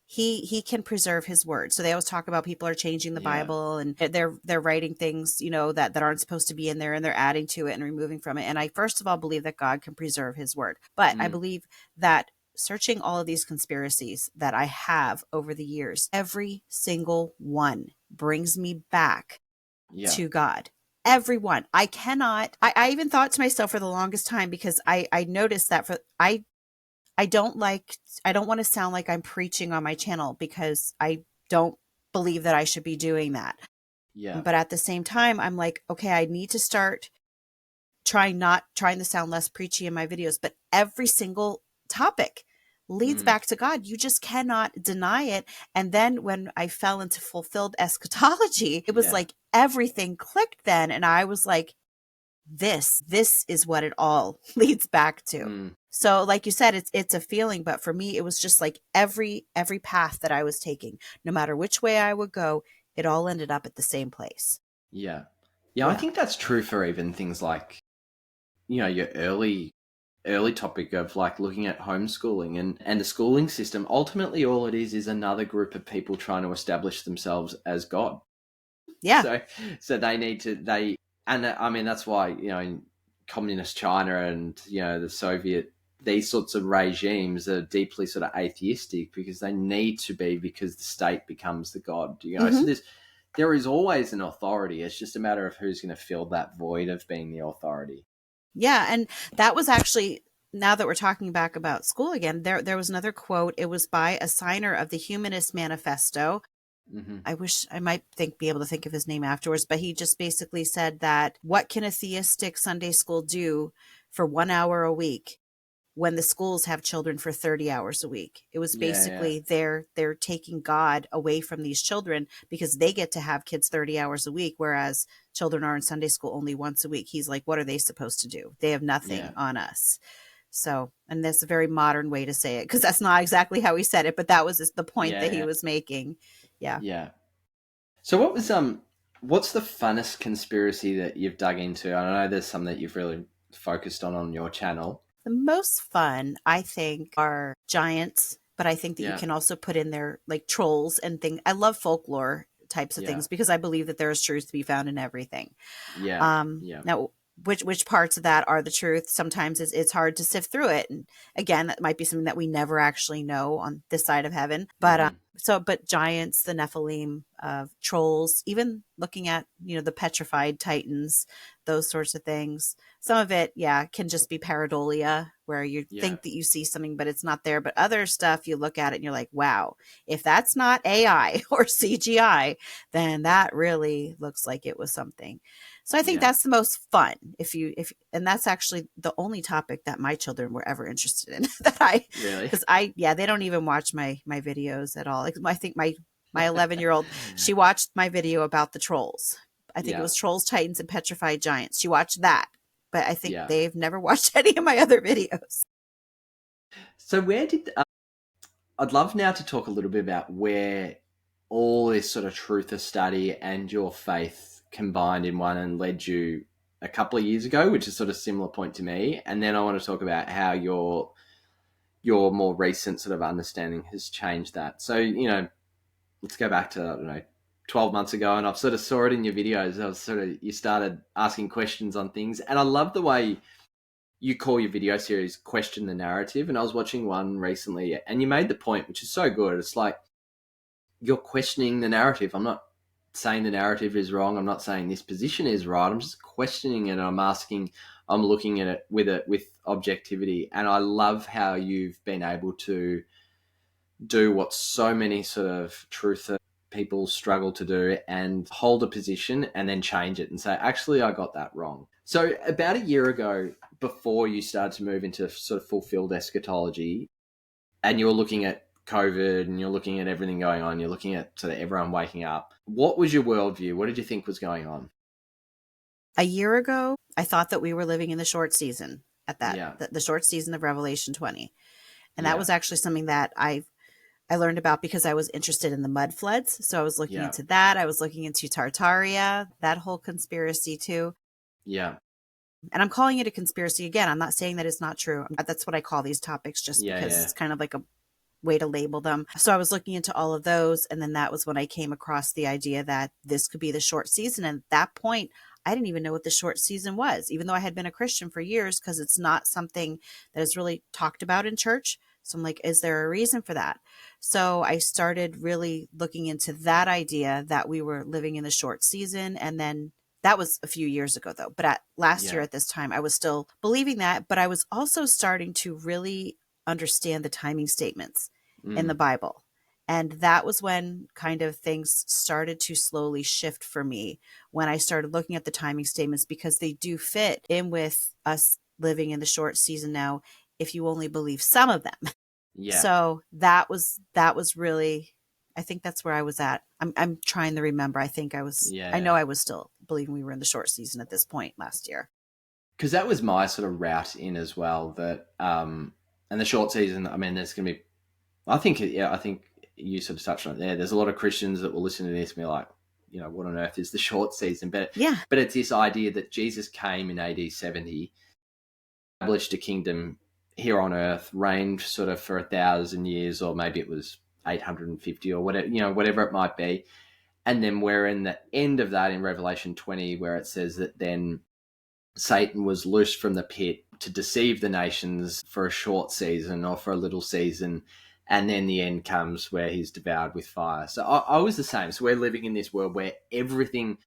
he can preserve his word. So they always talk about people are changing the yeah, Bible, and they're writing things, that aren't supposed to be in there, and they're adding to it and removing from it. And I first of all believe that God can preserve his word. But I mm, believe that searching all of these conspiracies that I have over the years, every single one brings me back yeah, to God. Everyone. I even thought to myself for the longest time, because I noticed that I don't want to sound like I'm preaching on my channel, because I don't believe that I should be doing that. yeah, But at the same time, I'm like, okay, I need to start trying to sound less preachy in my videos, but every single topic leads mm, back to God. You just cannot deny it. And then when I fell into fulfilled eschatology, it was yeah, like everything clicked then. And I was like, this is what it all leads back to. mm, So like you said, it's a feeling, but for me it was just like every path that I was taking, no matter which way I would go, it all ended up at the same place. yeah. Yeah, I Yeah. think that's true for even things like, your early topic of like looking at homeschooling and the schooling system. Ultimately, all it is another group of people trying to establish themselves as God. Yeah. So they need to and I mean that's why in communist China and the Soviet, these sorts of regimes are deeply sort of atheistic because they need to be, because the state becomes the god. So Hmm. there is always an authority. It's just a matter of who's going to fill that void of being the authority. Yeah. And that was actually, now that we're talking back about school again, there was another quote. It was by a signer of the Humanist Manifesto. Hmm. I wish I might be able to think of his name afterwards, but he just basically said that, what can a theistic Sunday school do for 1 hour a week when the schools have children for 30 hours a week? It was Yeah, yeah, basically they're taking God away from these children, because they get to have kids 30 hours a week, whereas children are in Sunday school only once a week. He's like, what are they supposed to do? They have nothing yeah, on us. So, and that's a very modern way to say it, because that's not exactly how he said it, but that was the point yeah, that he yeah, was making. Yeah. yeah. So what's the funnest conspiracy that you've dug into? I know there's some that you've really focused on your channel. The most fun, I think, are giants, but I think that you Yeah, can also put in there like trolls and things. I love folklore types of Yeah. things, because I believe that there is truth to be found in everything. Yeah. Yeah. Now, which parts of that are the truth? Sometimes it's hard to sift through it, and again, that might be something that we never actually know on this side of heaven. But but giants, the Nephilim, trolls, even looking at the petrified titans, those sorts of things. Some of it, can just be pareidolia, where you think that you see something, but it's not there. But other stuff, you look at it and you're like, wow, if that's not AI or CGI, then that really looks like it was something. So I think that's the most fun. And that's actually the only topic that my children were ever interested in. Really? Because they don't even watch my videos at all. Like, I think my 11-year-old, she watched my video about the trolls. I think it was Trolls, Titans, and Petrified Giants. She watched that, but I think they've never watched any of my other videos. So where did I'd love now to talk a little bit about where all this sort of truth of study and your faith combined in one and led you a couple of years ago, which is sort of similar point to me. And then I want to talk about how your more recent sort of understanding has changed that. So, let's go back to, I don't know, 12 months ago, and I've sort of saw it in your videos. You started asking questions on things, and I love the way you call your video series Question the Narrative. And I was watching one recently, and you made the point, which is so good. It's like, you're questioning the narrative. I'm not saying the narrative is wrong. I'm not saying this position is right. I'm just questioning it. And I'm looking at it with objectivity. And I love how you've been able to do what so many sort of truth people struggle to do, and hold a position and then change it and say, actually, I got that wrong. So about a year ago, before you started to move into sort of fulfilled eschatology, and you were looking at COVID and you're looking at everything going on, you're looking at sort of everyone waking up, what was your worldview? What did you think was going on? A year ago, I thought that we were living in the short season at that, the short season of Revelation 20. And that was actually something that I learned about because I was interested in the mud floods. So I was looking into that. I was looking into Tartaria, that whole conspiracy too. Yeah. And I'm calling it a conspiracy again. I'm not saying that it's not true. That's what I call these topics, just because it's kind of like a way to label them. So I was looking into all of those. And then that was when I came across the idea that this could be the short season. And at that point, I didn't even know what the short season was, even though I had been a Christian for years, because it's not something that is really talked about in church. So I'm like, is there a reason for that? So I started really looking into that idea that we were living in the short season. And then that was a few years ago, though. But last year at this time, I was still believing that. But I was also starting to really understand the timing statements in the Bible. And that was when kind of things started to slowly shift for me, when I started looking at the timing statements, because they do fit in with us living in the short season now, if you only believe some of them. Yeah. So that was really, I think that's where I was at. I'm trying to remember. I think I was, I know I was still believing we were in the short season at this point last year. Because that was my sort of route in as well, that, and the short season, I mean, there's going to be, I think you sort of touched on it there. There's a lot of Christians that will listen to this and be like, what on earth is the short season? But it's this idea that Jesus came in AD 70, established a kingdom here on earth, reigned sort of for 1,000 years, or maybe it was 850 or whatever, whatever it might be. And then we're in the end of that in Revelation 20, where it says that then Satan was loosed from the pit to deceive the nations for a short season or for a little season. And then the end comes where he's devoured with fire. So I was the same. So we're living in this world where everything,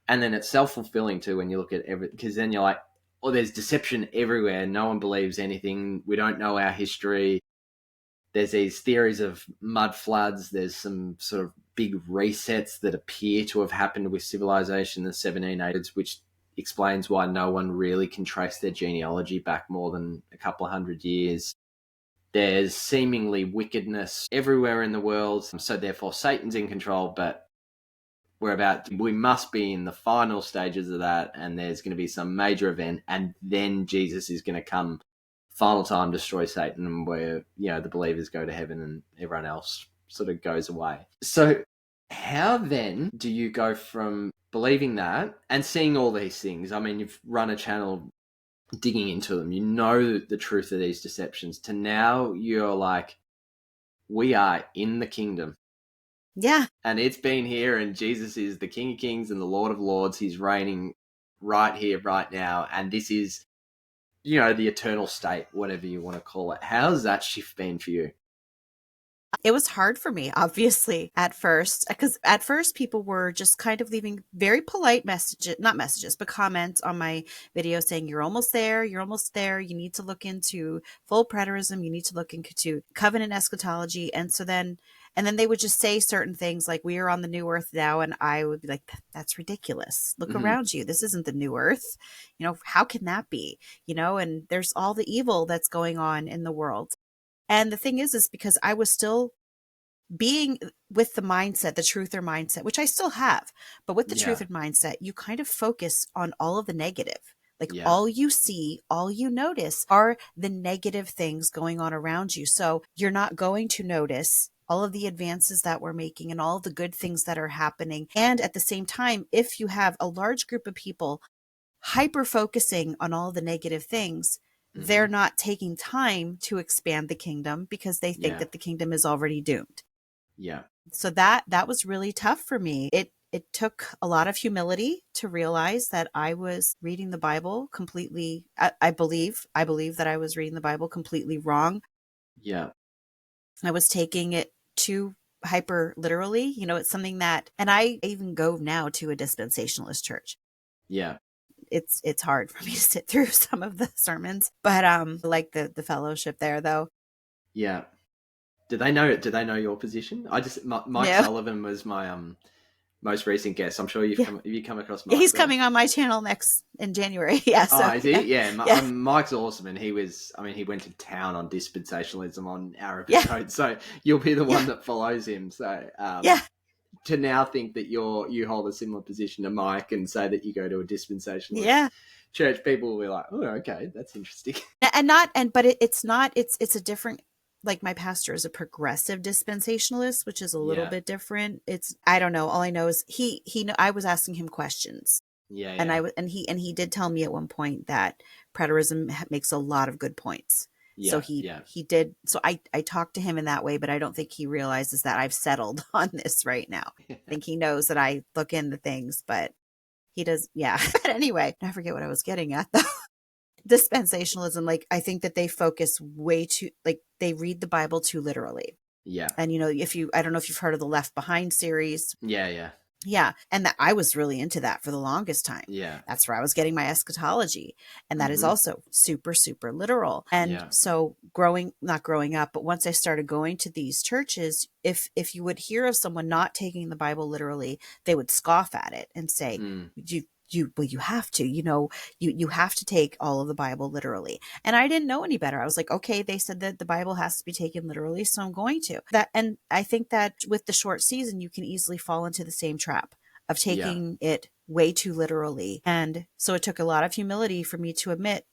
and then it's self-fulfilling too when you look at everything, because then you're like, oh, there's deception everywhere. No one believes anything. We don't know our history. There's these theories of mud floods. There's some sort of big resets that appear to have happened with civilization in the 1780s, which explains why no one really can trace their genealogy back more than a couple of hundred years. There's seemingly wickedness everywhere in the world, so therefore Satan's in control, but we must be in the final stages of that, and there's going to be some major event, and then Jesus is going to come, final time, destroy Satan, and where, the believers go to heaven and everyone else sort of goes away. So how then do you go from believing that and seeing all these things? I mean, you've run a channel digging into them, the truth of these deceptions, to now you're like, we are in the kingdom. Yeah. And it's been here, and Jesus is the King of Kings and the Lord of Lords. He's reigning right here, right now. And this is, the eternal state, whatever you want to call it. How's that shift been for you? It was hard for me, obviously, at first, because at first people were just kind of leaving very polite messages, not messages, but comments on my video saying, you're almost there. You're almost there. You need to look into full preterism. You need to look into covenant eschatology. And then they would just say certain things like, we are on the new earth now. And I would be like, that's ridiculous. Look around you. This isn't the new earth. How can that be? And there's all the evil that's going on in the world. And the thing is because I was still being with the mindset, the truther mindset, which I still have, but with the truther mindset, you kind of focus on all of the negative. Like all you see, all you notice are the negative things going on around you. So you're not going to notice all of the advances that we're making and all of the good things that are happening. And at the same time, if you have a large group of people hyper focusing on all the negative things, they're not taking time to expand the kingdom because they think that the kingdom is already doomed. Yeah. So that was really tough for me. It took a lot of humility to realize that I was reading the Bible completely. I believe that I was reading the Bible completely wrong. Yeah. I was taking it too hyper literally. It's something that, and I even go now to a dispensationalist church. Yeah. It's hard for me to sit through some of the sermons, but like the fellowship there though. Yeah. Do they know your position? Mike No. Sullivan was my most recent guest. I'm sure you've come across Mike. He's coming on my channel in January. Yeah. So, is he? Yeah. Mike's awesome, and he went to town on dispensationalism on our episode. So you'll be the one that follows him. So to now think that you hold a similar position to Mike and say that you go to a dispensationalist church, people will be like, oh, okay, that's interesting. But it's not. It's a different. Like my pastor is a progressive dispensationalist, which is a little bit different. I don't know. All I know is I was asking him questions. Yeah. And he did tell me at one point that preterism makes a lot of good points. Yeah, so he did. So I talked to him in that way, but I don't think he realizes that I've settled on this right now. I think he knows that I look into things, but he does. Yeah. But anyway, I forget what I was getting at though. Dispensationalism, like I think that they focus way too, like they read the Bible too literally. Yeah. And I don't know if you've heard of the Left Behind series. Yeah. And that I was really into that for the longest time. Yeah. That's where I was getting my eschatology. And that is also super, super literal. And so not growing up, but once I started going to these churches, if you would hear of someone not taking the Bible literally, they would scoff at it and say, you have to, you have to take all of the Bible literally. And I didn't know any better. I was like, okay, they said that the Bible has to be taken literally, so I'm going to that. And I think that with the short season, you can easily fall into the same trap of taking it way too literally. And so it took a lot of humility for me to admit,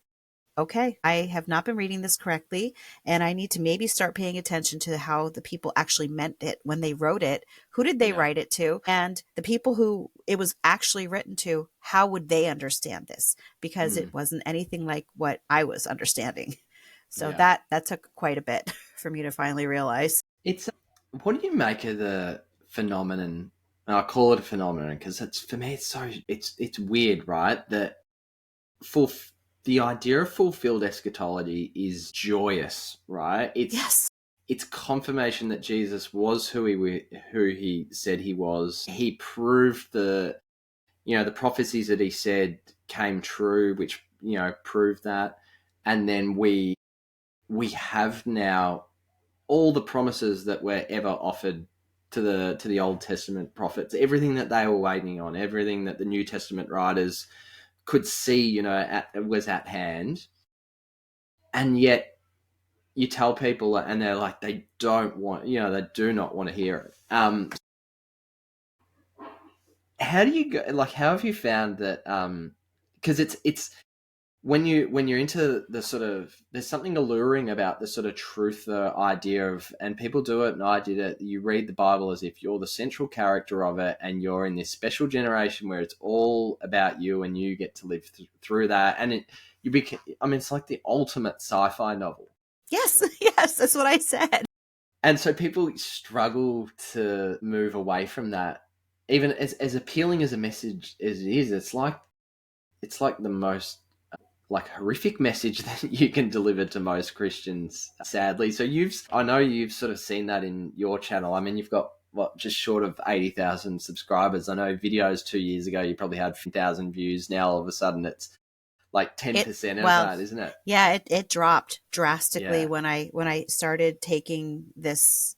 okay, I have not been reading this correctly, and I need to maybe start paying attention to how the people actually meant it when they wrote it. Who did they write it to? And the people who it was actually written to, how would they understand this? Because it wasn't anything like what I was understanding. So that took quite a bit for me to finally realize. What do you make of the phenomenon? And I call it a phenomenon because for me, it's weird, right? That the idea of fulfilled eschatology is joyous, right? It's confirmation that Jesus was who he said he was. He proved the prophecies that he said came true, which proved that, and then we have now all the promises that were ever offered to the Old Testament prophets, everything that they were waiting on, everything that the New Testament writers could see, was at hand. And yet you tell people and they're like, they don't want, they do not want to hear it. How do you go, how have you found that, because it's when you're into the sort of, there's something alluring about the sort of truth idea of, and people do it, and I did it, you read the Bible as if you're the central character of it, and you're in this special generation where it's all about you, and you get to live through that, and it's like the ultimate sci-fi novel. Yes, that's what I said. And so people struggle to move away from that. Even as appealing as a message as it is, it's like the most like horrific message that you can deliver to most Christians, sadly. So I know you've sort of seen that in your channel. I mean, you've got just short of 80,000 subscribers. I know videos 2 years ago, you probably had 1,000 views. Now all of a sudden it's like 10% of that, isn't it? Yeah, it dropped drastically Yeah. when I started taking this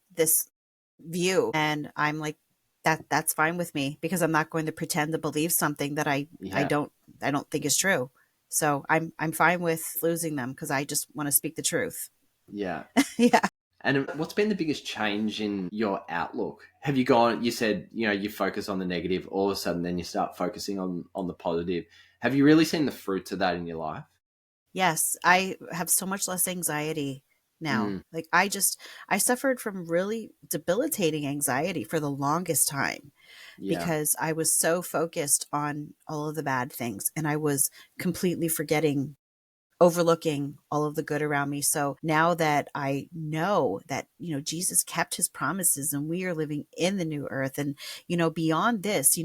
view, and I'm like, that's fine with me, because I'm not going to pretend to believe something that I don't think is true. So I'm fine with losing them, because I just want to speak the truth. Yeah. Yeah. And what's been the biggest change in your outlook? Have you said, you focus on the negative, all of a sudden then you start focusing on the positive. Have you really seen the fruits of that in your life? Yes, I have so much less anxiety now. Like I suffered from really debilitating anxiety for the longest time, Yeah. because I was so focused on all of the bad things, and I was completely overlooking all of the good around me. So now that I know that, Jesus kept his promises, and we are living in the new earth, and, beyond this,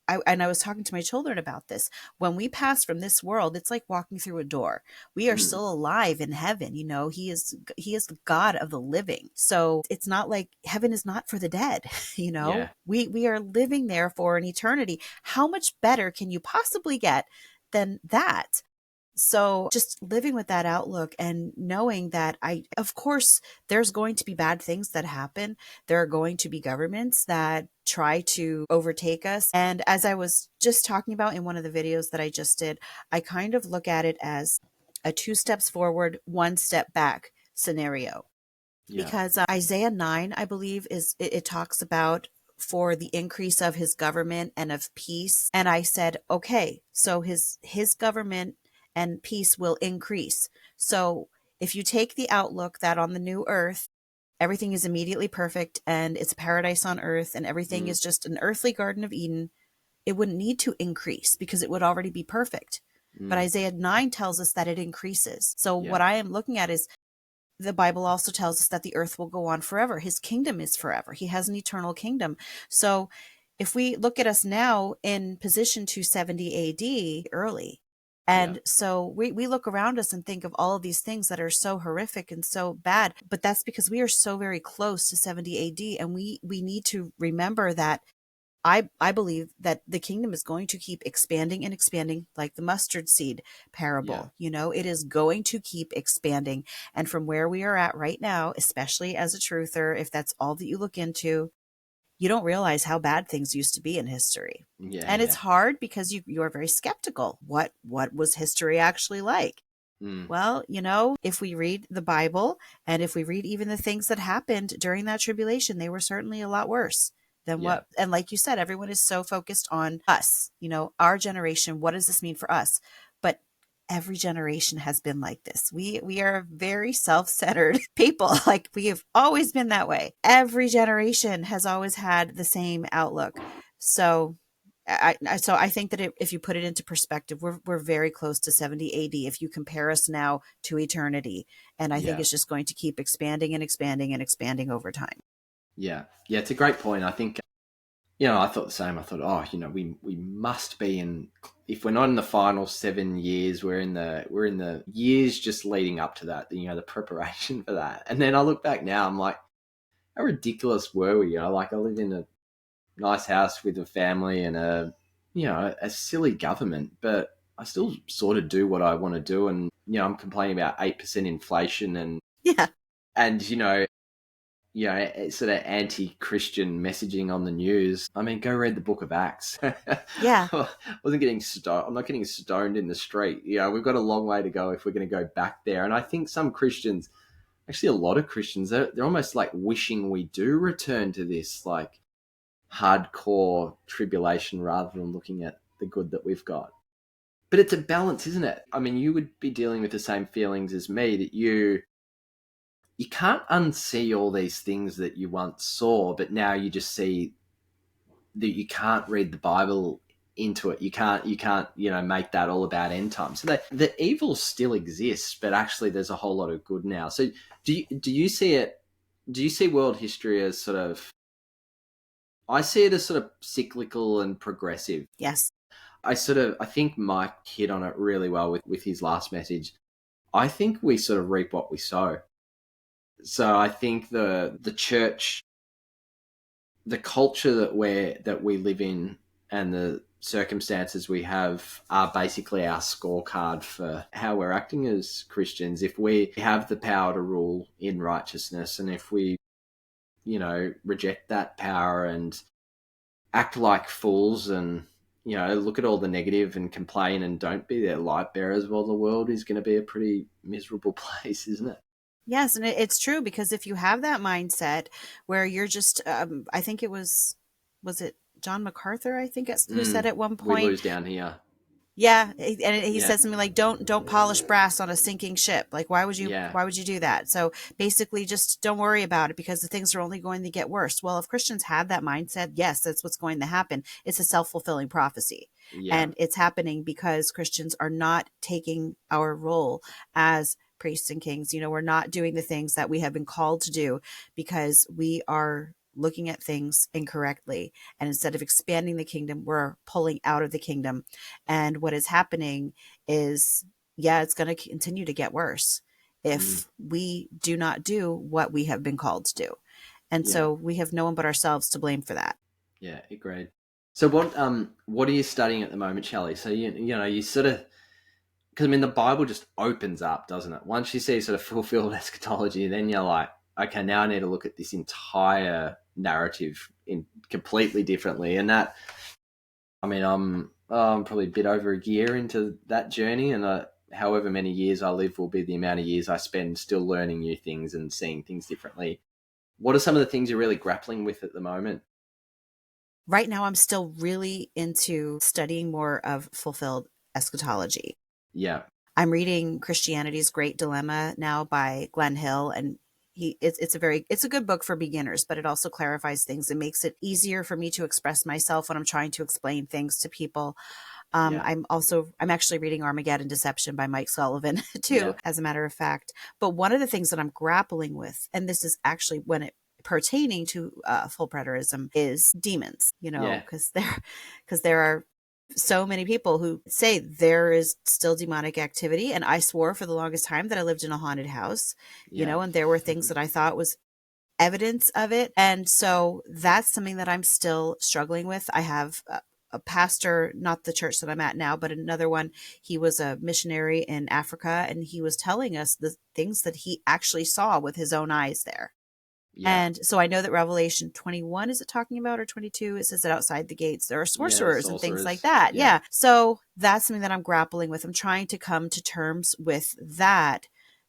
I was talking to my children about this. When we pass from this world, it's like walking through a door. We are still alive in heaven. He is the God of the living. So it's not like heaven is not for the dead. Yeah. We are living there for an eternity. How much better can you possibly get than that? So just living with that outlook, and knowing that of course, there's going to be bad things that happen. There are going to be governments that try to overtake us. And as I was just talking about in one of the videos that I just did, I kind of look at it as a 2 steps forward, 1 step back scenario. Yeah. Because Isaiah 9, I believe, it talks about for the increase of his government and of peace. And I said, okay, so his government and peace will increase. So if you take the outlook that on the new earth, everything is immediately perfect and it's paradise on earth and everything is just an earthly Garden of Eden, it wouldn't need to increase because it would already be perfect. But Isaiah 9 tells us that it increases. So what I am looking at is, the Bible also tells us that the earth will go on forever. His kingdom is forever. He has an eternal kingdom. So if we look at us now in position to 70 AD, early. And so we look around us and think of all of these things that are so horrific and so bad, but that's because we are so very close to 70 AD. And we need to remember that I believe that the kingdom is going to keep expanding and expanding, like the mustard seed parable. It is going to keep expanding. And from where we are at right now, especially as a truther, if that's all that you look into, you don't realize how bad things used to be in history. And it's hard because you are very skeptical. What was history actually like? Well, if we read the Bible, and if we read even the things that happened during that tribulation, they were certainly a lot worse than what, and like you said, everyone is so focused on us, our generation. What does this mean for us? But every generation has been like this. We are very self-centered people. Like, we have always been that way. Every generation has always had the same outlook. So I think that if you put it into perspective, we're very close to 70 AD if you compare us now to eternity. And I think it's just going to keep expanding and expanding and expanding over time. Yeah. It's a great point. I think, I thought the same. I thought, we must be in, if we're not in the final 7 years, we're in the years just leading up to that, the preparation for that. And then I look back now, I'm like, how ridiculous were we? Like, I lived in a nice house with a family and a silly government, but I still sort of do what I want to do. And, I'm complaining about 8% inflation and, sort of anti-Christian messaging on the news. I mean, go read the book of Acts. Yeah. I'm not getting stoned in the street. We've got a long way to go if we're going to go back there. And I think some Christians, actually a lot of Christians, they're almost like wishing we do return to this like hardcore tribulation rather than looking at the good that we've got. But it's a balance, isn't it? I mean, you would be dealing with the same feelings as me, that you can't unsee all these things that you once saw, but now you just see that you can't read the Bible into it. You can't, make that all about end times. So the evil still exists, but actually there's a whole lot of good now. So do you see it Do you see world history as sort of, I see it as sort of cyclical and progressive. Yes. I think Mike hit on it really well with his last message. I think we sort of reap what we sow. So I think the church, the culture that we live in, and the circumstances we have are basically our scorecard for how we're acting as Christians. If we have the power to rule in righteousness, and if we, reject that power and act like fools and, look at all the negative and complain and don't be their light bearers, well, the world is going to be a pretty miserable place, isn't it? Yes, and it's true, because if you have that mindset where you're just, I think was it John MacArthur, I think, who said at one We point, lose down here. yeah, and he Yeah. said something like, "Don't polish brass on a sinking ship." Like, why would you do that? So basically, just don't worry about it, because the things are only going to get worse. Well, if Christians had that mindset, yes, that's what's going to happen. It's a self-fulfilling prophecy, and it's happening because Christians are not taking our role as priests and kings. We're not doing the things that we have been called to do, because we are looking at things incorrectly. And instead of expanding the kingdom, we're pulling out of the kingdom. And what is happening is, it's going to continue to get worse if we do not do what we have been called to do. And so we have no one but ourselves to blame for that. Yeah, agreed. So what are you studying at the moment, Shelley? So you sort of, because the Bible just opens up, doesn't it? Once you see sort of fulfilled eschatology, then you're like, okay, now I need to look at this entire narrative in completely differently. And that, I'm probably a bit over a year into that journey, and however many years I live will be the amount of years I spend still learning new things and seeing things differently. What are some of the things you're really grappling with at the moment? Right now, I'm still really into studying more of fulfilled eschatology. Yeah. I'm reading Christianity's Great Dilemma now by Glenn Hill, and it's a good book for beginners, but it also clarifies things. It makes it easier for me to express myself when I'm trying to explain things to people. I'm actually reading Armageddon Deception by Mike Sullivan too, as a matter of fact. But one of the things that I'm grappling with, and this is actually when it pertaining to full preterism, is demons, because there are so many people who say there is still demonic activity. And I swore for the longest time that I lived in a haunted house, and there were things that I thought was evidence of it. And so that's something that I'm still struggling with. I have a pastor, not the church that I'm at now, but another one. He was a missionary in Africa, and he was telling us the things that he actually saw with his own eyes there. Yeah. And so I know that Revelation 21, is it talking about, or 22? It says that outside the gates there are sorcerers and things like that. Yeah. So that's something that I'm grappling with. I'm trying to come to terms with that,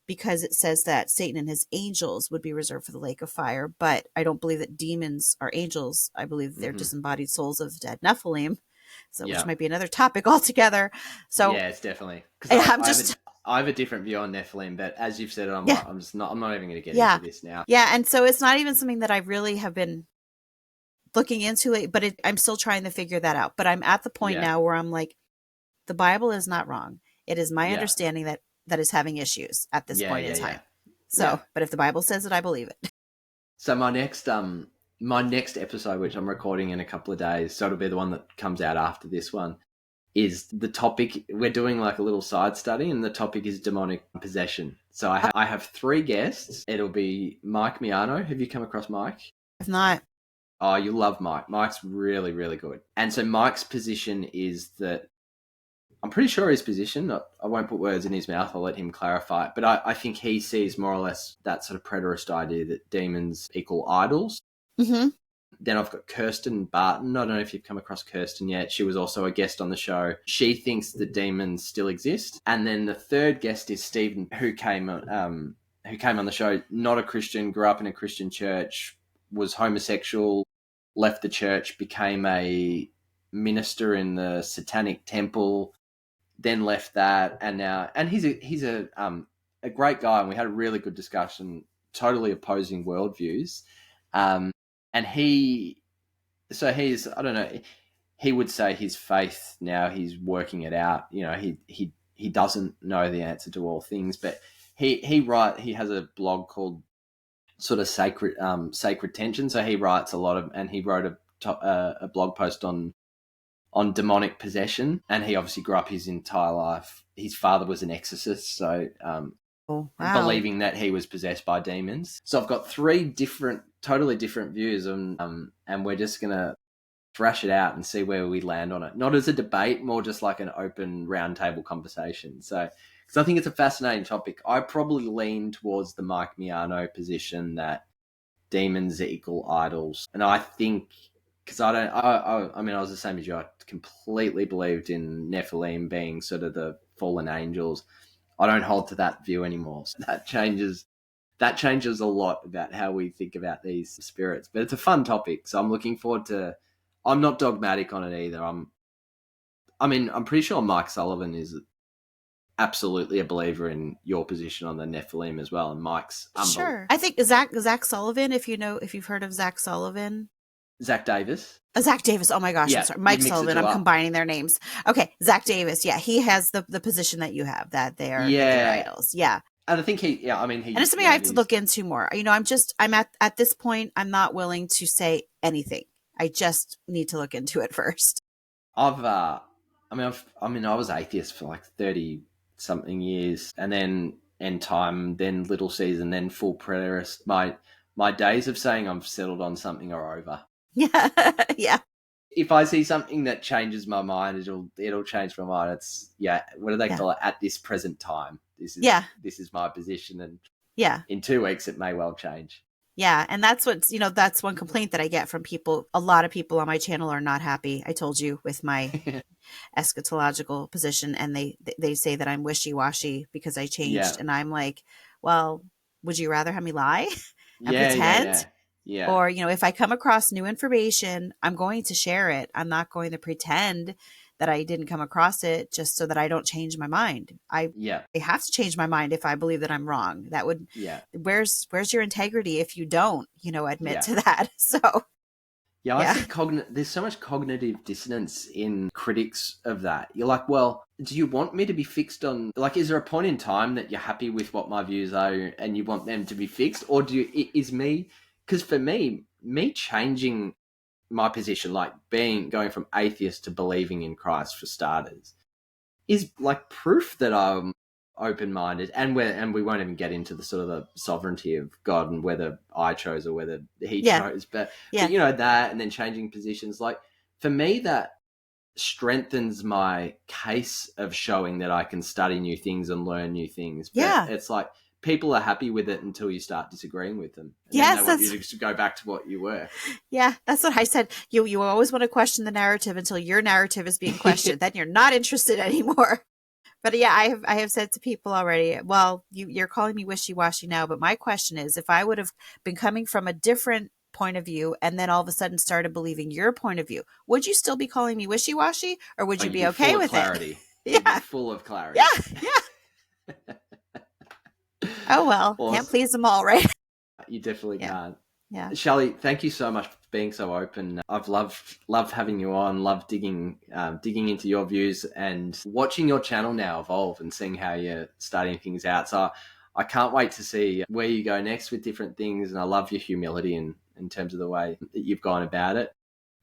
because it says that Satan and his angels would be reserved for the lake of fire. But I don't believe that demons are angels. I believe they're disembodied souls of dead Nephilim. So which might be another topic altogether. So yeah, it's definitely, because I have a different view on Nephilim, but as you've said, I'm not even going to get into this now. Yeah. And so it's not even something that I really have been looking into it, but I'm still trying to figure that out. But I'm at the point now where I'm like, the Bible is not wrong. It is my understanding that is having issues at this point in time. So, but if the Bible says it, I believe it. So my next episode, which I'm recording in a couple of days, so it'll be the one that comes out after this one, is the topic. We're doing like a little side study, and the topic is demonic possession. So I have 3 guests. It'll be Mike Miano. Have you come across Mike? If not. Oh, you love Mike. Mike's really, really good. And so Mike's position is that, I'm pretty sure his position, I won't put words in his mouth, I'll let him clarify it, but I think he sees more or less that sort of preterist idea that demons equal idols. Mm-hmm. Then I've got Kirsten Barton. I don't know if you've come across Kirsten yet. She was also a guest on the show. She thinks that demons still exist. And then the third guest is Stephen, who came on the show, not a Christian, grew up in a Christian church, was homosexual, left the church, became a minister in the Satanic Temple, then left that, and he's a great guy, and we had a really good discussion, totally opposing worldviews. And he's, I don't know, he would say his faith now, he's working it out. He doesn't know the answer to all things, but he has a blog called sort of sacred tension. So he writes a lot of, and he wrote a blog post on demonic possession, and he obviously grew up his entire life. His father was an exorcist, so believing that he was possessed by demons. So I've got three totally different views, and we're just gonna thrash it out and see where we land on it. Not as a debate, more just like an open roundtable conversation. So, because I think it's a fascinating topic. I probably lean towards the Mike Miano position that demons equal idols, and I think, because I mean, I was the same as you. I completely believed in Nephilim being sort of the fallen angels. I don't hold to that view anymore. So that changes a lot about how we think about these spirits. But it's a fun topic, so I'm looking forward to. I'm not dogmatic on it either. I'm pretty sure Mike Sullivan is absolutely a believer in your position on the Nephilim as well, and Mike's sure. I think Zach Sullivan. If you've heard of Zach Sullivan. Zach Davis. Zach Davis. Oh my gosh. Yeah, I'm sorry. Mike Sullivan. I'm combining their names. Okay. Zach Davis. Yeah. He has the position that you have, that they're idols. Yeah. And I think and it's something I have to look into more. I'm at this point, I'm not willing to say anything. I just need to look into it first. I was atheist for like 30 something years, and then End Time, then Little Season, then full preterist. My days of saying I've settled on something are over. Yeah. Yeah. If I see something that changes my mind, it'll change my mind. It's what do they call it? At this present time. This is my position, and in 2 weeks it may well change. Yeah, and that's that's one complaint that I get from people. A lot of people on my channel are not happy, I told you, with my eschatological position, and they say that I'm wishy-washy because I changed, and I'm like, well, would you rather have me lie and pretend? Yeah. Or, if I come across new information, I'm going to share it. I'm not going to pretend that I didn't come across it just so that I don't change my mind. I have to change my mind if I believe that I'm wrong. That would, where's your integrity if you don't, admit to that? So, I think there's so much cognitive dissonance in critics of that. You're like, well, do you want me to be fixed on, like, is there a point in time that you're happy with what my views are and you want them to be fixed? Or because for me changing my position, like going from atheist to believing in Christ for starters, is like proof that I'm open-minded, and we won't even get into the sort of the sovereignty of God and whether I chose or whether he chose, but that, and then changing positions, like for me that strengthens my case of showing that I can study new things and learn new things. But it's like people are happy with it until you start disagreeing with them. And then they want you to go back to what you were. Yeah, that's what I said. You always want to question the narrative until your narrative is being questioned. Then you're not interested anymore. But I have said to people already, well, you're calling me wishy-washy now, but my question is, if I would have been coming from a different point of view and then all of a sudden started believing your point of view, would you still be calling me wishy-washy, or would you be okay with clarity? It? Yeah, full of clarity. Yeah. Oh, well, awesome. Can't please them all, right? You definitely can't. Yeah. Shelley, thank you so much for being so open. I've loved having you on, loved digging into your views and watching your channel now evolve and seeing how you're starting things out. So I can't wait to see where you go next with different things. And I love your humility in terms of the way that you've gone about it.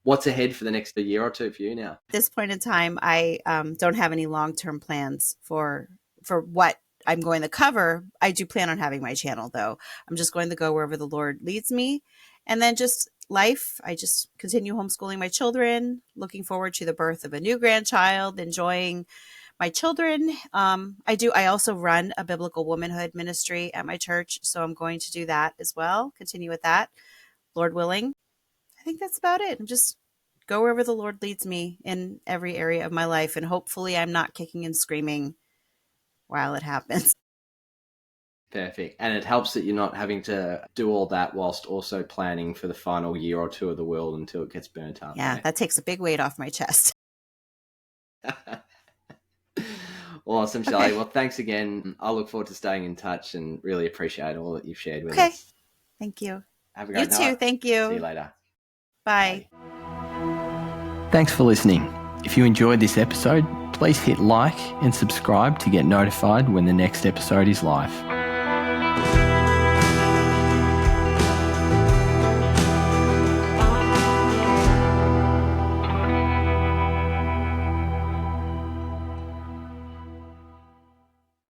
What's ahead for the next year or two for you now? At this point in time, I don't have any long-term plans for what I'm going to cover. I do plan on having my channel, though. I'm just going to go wherever the Lord leads me. And then just life. I just continue homeschooling my children, looking forward to the birth of a new grandchild, enjoying my children. I also run a biblical womanhood ministry at my church, so I'm going to do that as well. Continue with that, Lord willing. I think that's about it. I'm just go wherever the Lord leads me in every area of my life, and hopefully I'm not kicking and screaming while it happens. Perfect. And it helps that you're not having to do all that whilst also planning for the final year or two of the world until it gets burnt up. Yeah, that takes a big weight off my chest. Awesome, Shelley. Okay. Well, thanks again. I look forward to staying in touch and really appreciate all that you've shared with us. Thank you. Have a great night. You too. Thank you. See you later. Bye. Thanks for listening. If you enjoyed this episode, please hit like and subscribe to get notified when the next episode is live.